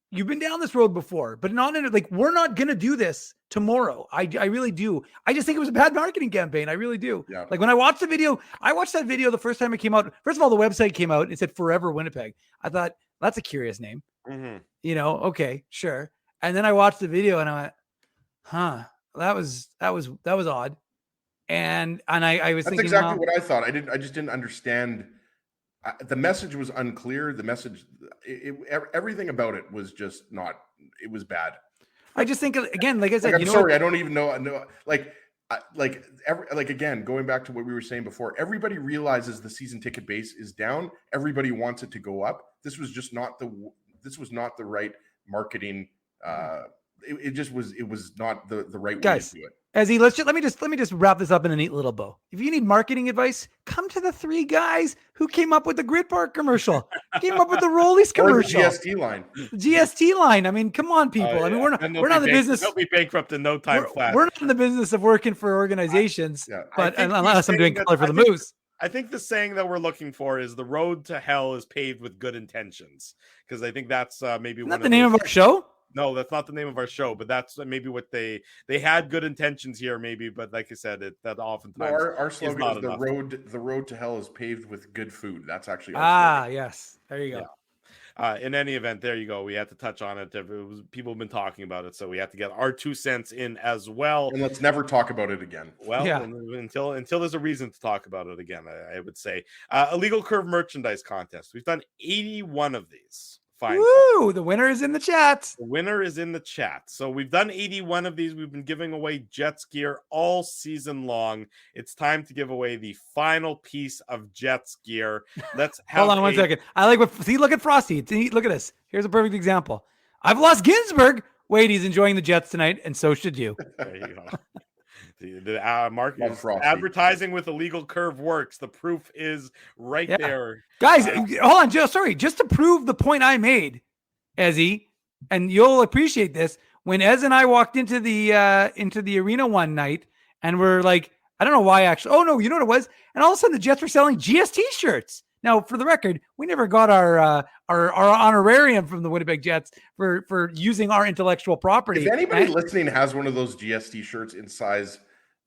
you've been down this road before, but not in it. Like, we're not going to do this tomorrow. I really do. I just think it was a bad marketing campaign. I really do. Yeah. Like when I watched the video, that video the first time it came out. First of all, the website came out and it said Forever Winnipeg. I thought, that's a curious name. Mm-hmm. Okay, sure. And then I watched the video and I went, that was odd. And I was thinking, exactly what I thought. I just didn't understand. The message was unclear. The message, everything about it was just not. It was bad. I just think, again, like I said, I'm sorry, I don't even know. Again, going back to what we were saying before, everybody realizes the season ticket base is down. Everybody wants it to go up. This was just not the right marketing. It was not the right way to do it. Ezzy, let me just wrap this up in a neat little bow. If you need marketing advice, come to the three guys who came up with the Grid Park commercial, came up with the Rollies commercial, or the GST line. GST line. I mean, come on, people. I mean, we're not in the business. They'll be bankrupt in no time flat. We're not in the business of working for organizations, but unless I'm doing color for the Moose. I think the saying that we're looking for is the road to hell is paved with good intentions, because I think that's maybe not the name of our show. No, that's not the name of our show, but that's maybe what they had good intentions here, maybe. But like I said, that oftentimes our slogan is the road to hell is paved with good food. That's actually our slogan. Yes, there you go. Yeah. In any event, there you go. We had to touch on it. People have been talking about it, so we have to get our 2 cents in as well. And let's never talk about it again. Well, until there's a reason to talk about it again, I would say. Illegal Curve merchandise contest. We've done 81 of these. Fine. Woo! The winner is in the chat. The winner is in the chat. So we've done 81 of these. We've been giving away Jets gear all season long. It's time to give away the final piece of Jets gear. Let's hold on 1 second. I like look at Frosty. Look at this. Here's a perfect example. I've lost Ginsburg. Wait, he's enjoying the Jets tonight, and so should you. There you go. The marketing, advertising with Illegal Curve works. The proof is right there, guys. Hold on, just to prove the point I made, Ezzy, and you'll appreciate this. When Ez and I walked into the arena one night, and we're like, I don't know why actually. Oh no, you know what it was? And all of a sudden, the Jets were selling GST shirts. Now, for the record, we never got our our honorarium from the Winnipeg Jets for using our intellectual property. If anybody listening has one of those GST shirts in size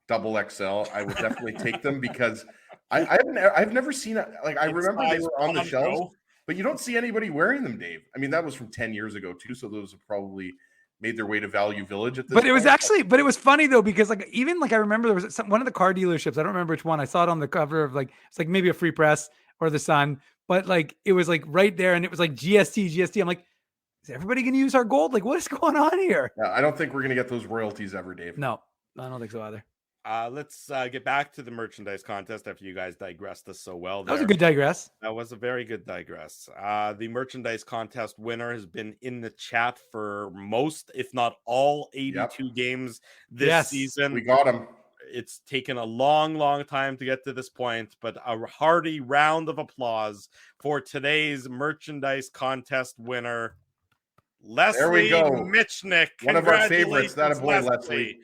XXL, I will definitely take them because I've never seen it. Like, I remember they were on the shelves, but you don't see anybody wearing them, Dave. I mean, that was from 10 years ago too, so those have probably made their way to Value Village at this But it was point. actually, but it was funny though, because like, even like, I remember there was one of the car dealerships, I don't remember which one, I saw it on the cover of like, it's like maybe a Free Press or the Sun, but like, it was like right there and it was like GST. I'm like, is everybody going to use our gold? Like, what is going on here? Yeah, I don't think we're going to get those royalties ever, Dave. No, I don't think so either. Let's get back to the merchandise contest after you guys digressed us so well. That was a good digress. That was a very good digress. The merchandise contest winner has been in the chat for most, if not all, 82 games this season. We got him. It's taken a long time to get to this point, but a hearty round of applause for today's merchandise contest winner, Leslie There we go. Michnick. One of our favorites. That a boy, Leslie.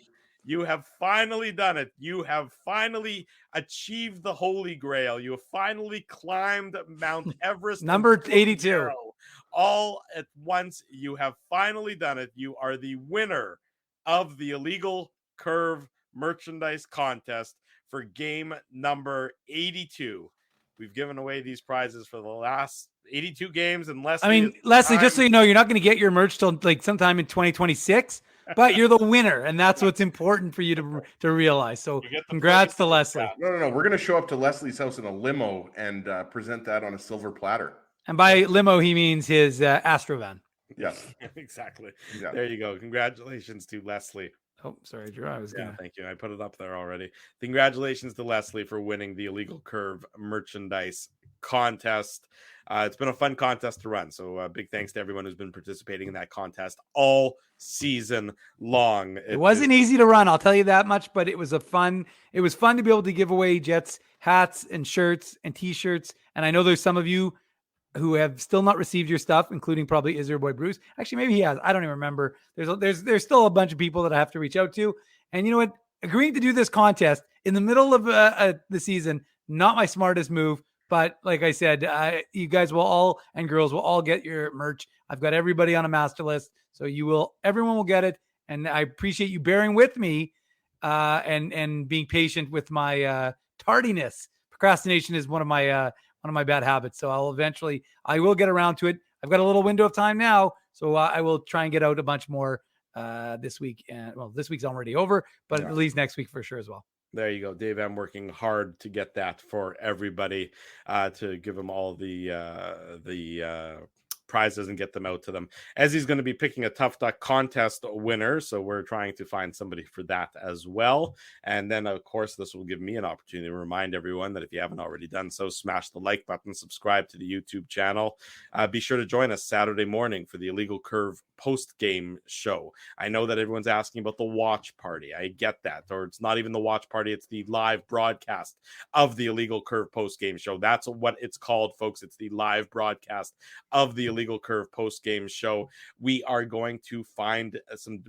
You have finally done it. You have finally achieved the Holy Grail. You have finally climbed Mount Everest. Number 82. All at once. You have finally done it. You are the winner of the Illegal Curve merchandise contest for game number 82. We've given away these prizes for the last 82 games. And Leslie, just so you know, you're not going to get your merch till like sometime in 2026. But you're the winner, and that's what's important for you to realize. So congrats to Leslie. No. We're going to show up to Leslie's house in a limo and present that on a silver platter. And by limo, he means his Astrovan. Yes. Exactly. Yeah. There you go. Congratulations to Leslie. Oh, sorry, Drew. Thank you. I put it up there already. Congratulations to Leslie for winning the Illegal Curve merchandise contest. It's been a fun contest to run. So big thanks to everyone who's been participating in that contest all season long. It wasn't easy to run, I'll tell you that much, but it was fun to be able to give away Jets hats and shirts and t-shirts. And I know there's some of you who have still not received your stuff, including probably Israel Boy Bruce. Actually, maybe he has. I don't even remember. There's still a bunch of people that I have to reach out to. And you know what? Agreeing to do this contest in the middle of the season, not my smartest move. But like I said, you guys will all, and girls will all get your merch. I've got everybody on a master list. So everyone will get it. And I appreciate you bearing with me and being patient with my tardiness. Procrastination is one of my bad habits. So I will get around to it. I've got a little window of time now. So I will try and get out a bunch more this week. This week's already over, but at least next week for sure as well. There you go, Dave. I'm working hard to get that for everybody, to give them all the prizes and get them out to them, as he's going to be picking a Tough Duck contest winner. So we're trying to find somebody for that as well. And then, of course, this will give me an opportunity to remind everyone that if you haven't already done so, smash the like button, subscribe to the YouTube channel. Be sure to join us Saturday morning for the Illegal Curve post-game show. I know that everyone's asking about the watch party. I get that. Or it's not even the watch party. It's the live broadcast of the Illegal Curve post-game show. That's what it's called, folks. It's the live broadcast of the Illegal Curve post-game show. We are going to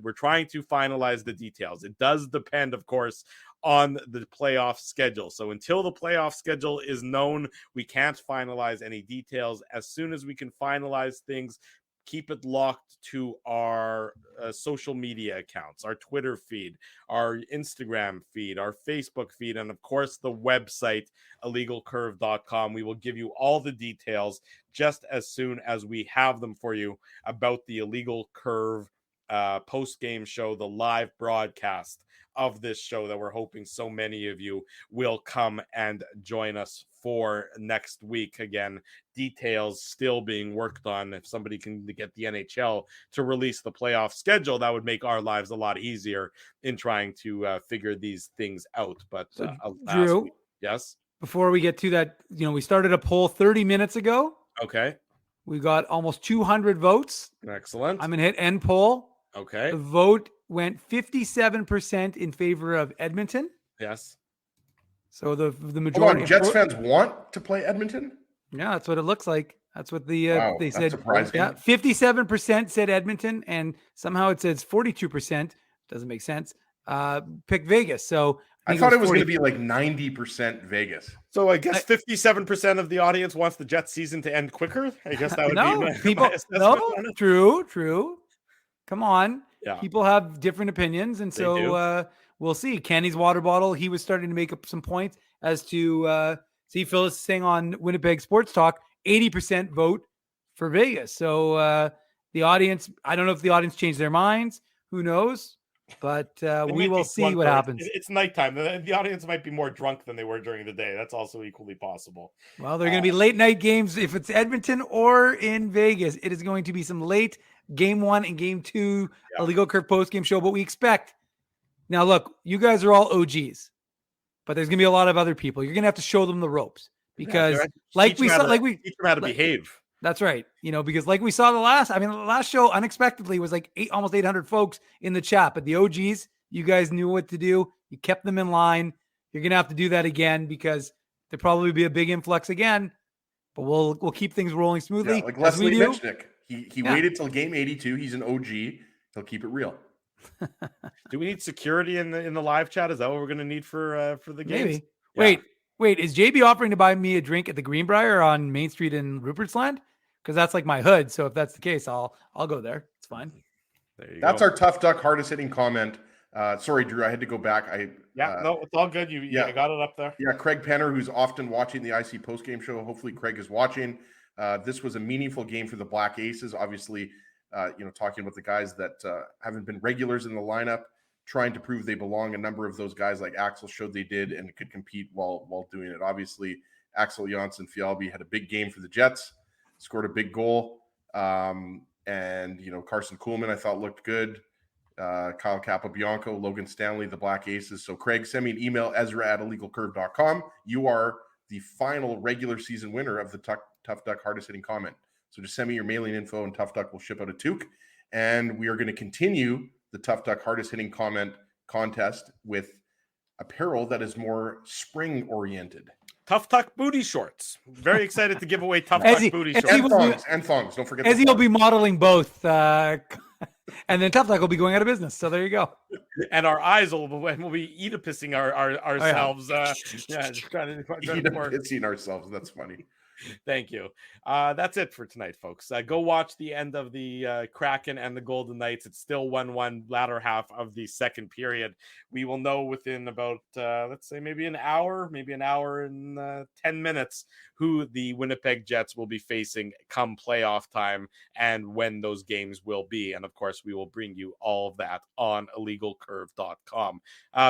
we're trying to finalize the details. It does depend, of course, on the playoff schedule. So until the playoff schedule is known, we can't finalize any details. As soon as we can finalize things, keep it locked to our social media accounts, our Twitter feed, our Instagram feed, our Facebook feed, and of course the website, illegalcurve.com. We will give you all the details just as soon as we have them for you about the Illegal Curve post-game show, the live broadcast of this show that we're hoping so many of you will come and join us for next week. Again, details still being worked on. If somebody can get the NHL to release the playoff schedule, that would make our lives a lot easier in trying to figure these things out. But Drew, yes, before we get to that, we started a poll 30 minutes ago. Okay. We got almost 200 votes. Excellent. I'm going to hit end poll. Okay. The vote went 57% in favor of Edmonton. Yes. So the majority. Jets fans want to play Edmonton? Yeah, that's what it looks like. That's what they said. Surprising. Yeah, 57% said Edmonton, and somehow it says 42%. Doesn't make sense. Pick Vegas. So I thought it was going to be like 90% Vegas. So I guess 57% of the audience wants the Jets season to end quicker. I guess that would be people. my assessment on it. True. Come on. Yeah. People have different opinions, and so we'll see. Kenny's water bottle. He was starting to make up some points as to see Phyllis saying on Winnipeg Sports Talk, 80% vote for Vegas. So the audience. I don't know if the audience changed their minds. Who knows? But we will see what happens. It's nighttime. The audience might be more drunk than they were during the day. That's also equally possible. Well, they're going to be late night games. If it's Edmonton or in Vegas, it is going to be some late game 1 and game 2 Illegal Curve post game show. But we expect. Now, look, you guys are all OGs, but there's going to be a lot of other people. You're going to have to show them the ropes because, teach them how to behave. That's right. Because like we saw the last show unexpectedly was like almost 800 folks in the chat, but the OGs, you guys knew what to do. You kept them in line. You're going to have to do that again because there'll probably be a big influx again, but we'll keep things rolling smoothly. Yeah, like Leslie Mitchnick. He waited till game 82. He's an OG. He'll keep it real. Do we need security in the live chat? Is that what we're going to need for the games? Maybe. Wait, is JB offering to buy me a drink at the Greenbrier on Main Street in Rupert's Land? Because that's like my hood. So if that's the case, I'll go there. It's fine. That's our Tough Duck hardest hitting comment. Sorry, Drew, I had to go back. No, it's all good. You got it up there. Yeah, Craig Penner, who's often watching the IC postgame show. Hopefully Craig is watching. This was a meaningful game for the Black Aces. Obviously, talking about the guys that haven't been regulars in the lineup, trying to prove they belong. A number of those guys like Axel showed they did and could compete while doing it. Obviously, Axel Janssen-Fjällby had a big game for the Jets, scored a big goal. And Carson Kuhlman, I thought, looked good. Kyle Capobianco, Logan Stanley, the Black Aces. So, Craig, send me an email, ezra@illegalcurve.com. You are the final regular season winner of the Tough Duck hardest hitting comment. So just send me your mailing info and Tough Duck will ship out a toque. And we are going to continue the Tough Duck hardest hitting comment contest with apparel that is more spring oriented. Tough Duck booty shorts. Very excited to give away Tough Duck booty shorts. And thongs. Don't forget. Ezzy will be modeling both. And then Tough Duck will be going out of business. So there you go. And our eyes will be Oedipusing ourselves. Just trying to Oedipusing ourselves. That's funny. Thank you. That's it for tonight, folks. Go watch the end of the Kraken and the Golden Knights. It's still 1-1 latter half of the second period. We will know within about, let's say maybe an hour and 10 minutes who the Winnipeg Jets will be facing come playoff time and when those games will be. And of course, we will bring you all of that on illegalcurve.com.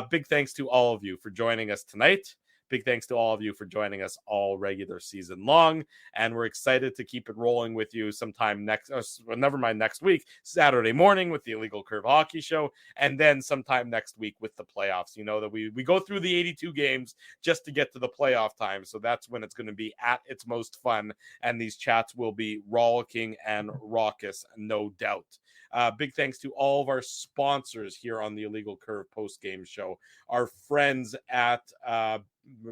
Big thanks to all of you for joining us tonight. Big thanks to all of you for joining us all regular season long. And we're excited to keep it rolling with you sometime next week, Saturday morning with the Illegal Curve Hockey Show. And then sometime next week with the playoffs. You know that we go through the 82 games just to get to the playoff time. So that's when it's going to be at its most fun. And these chats will be rollicking and raucous, no doubt. Big thanks to all of our sponsors here on the Illegal Curve post-game show. Our friends at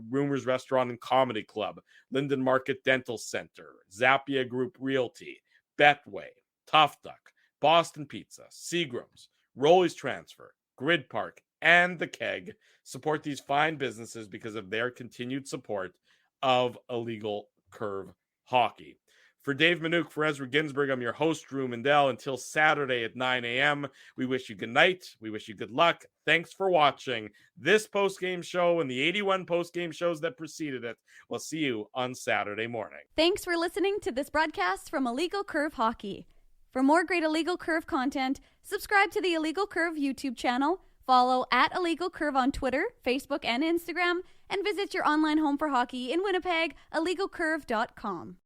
Rumors Restaurant and Comedy Club, Linden Market Dental Center, Zappia Group Realty, Betway, Tough Duck, Boston Pizza, Seagram's, Rolly's Transfer, Grid Park, and The Keg support these fine businesses because of their continued support of Illegal Curve Hockey. For Dave Manouk, for Ezra Ginsburg, I'm your host, Drew Mandel. Until Saturday at 9 a.m., we wish you good night. We wish you good luck. Thanks for watching this post-game show and the 81 post-game shows that preceded it. We'll see you on Saturday morning. Thanks for listening to this broadcast from Illegal Curve Hockey. For more great Illegal Curve content, subscribe to the Illegal Curve YouTube channel, follow @Illegal Curve on Twitter, Facebook, and Instagram, and visit your online home for hockey in Winnipeg, illegalcurve.com.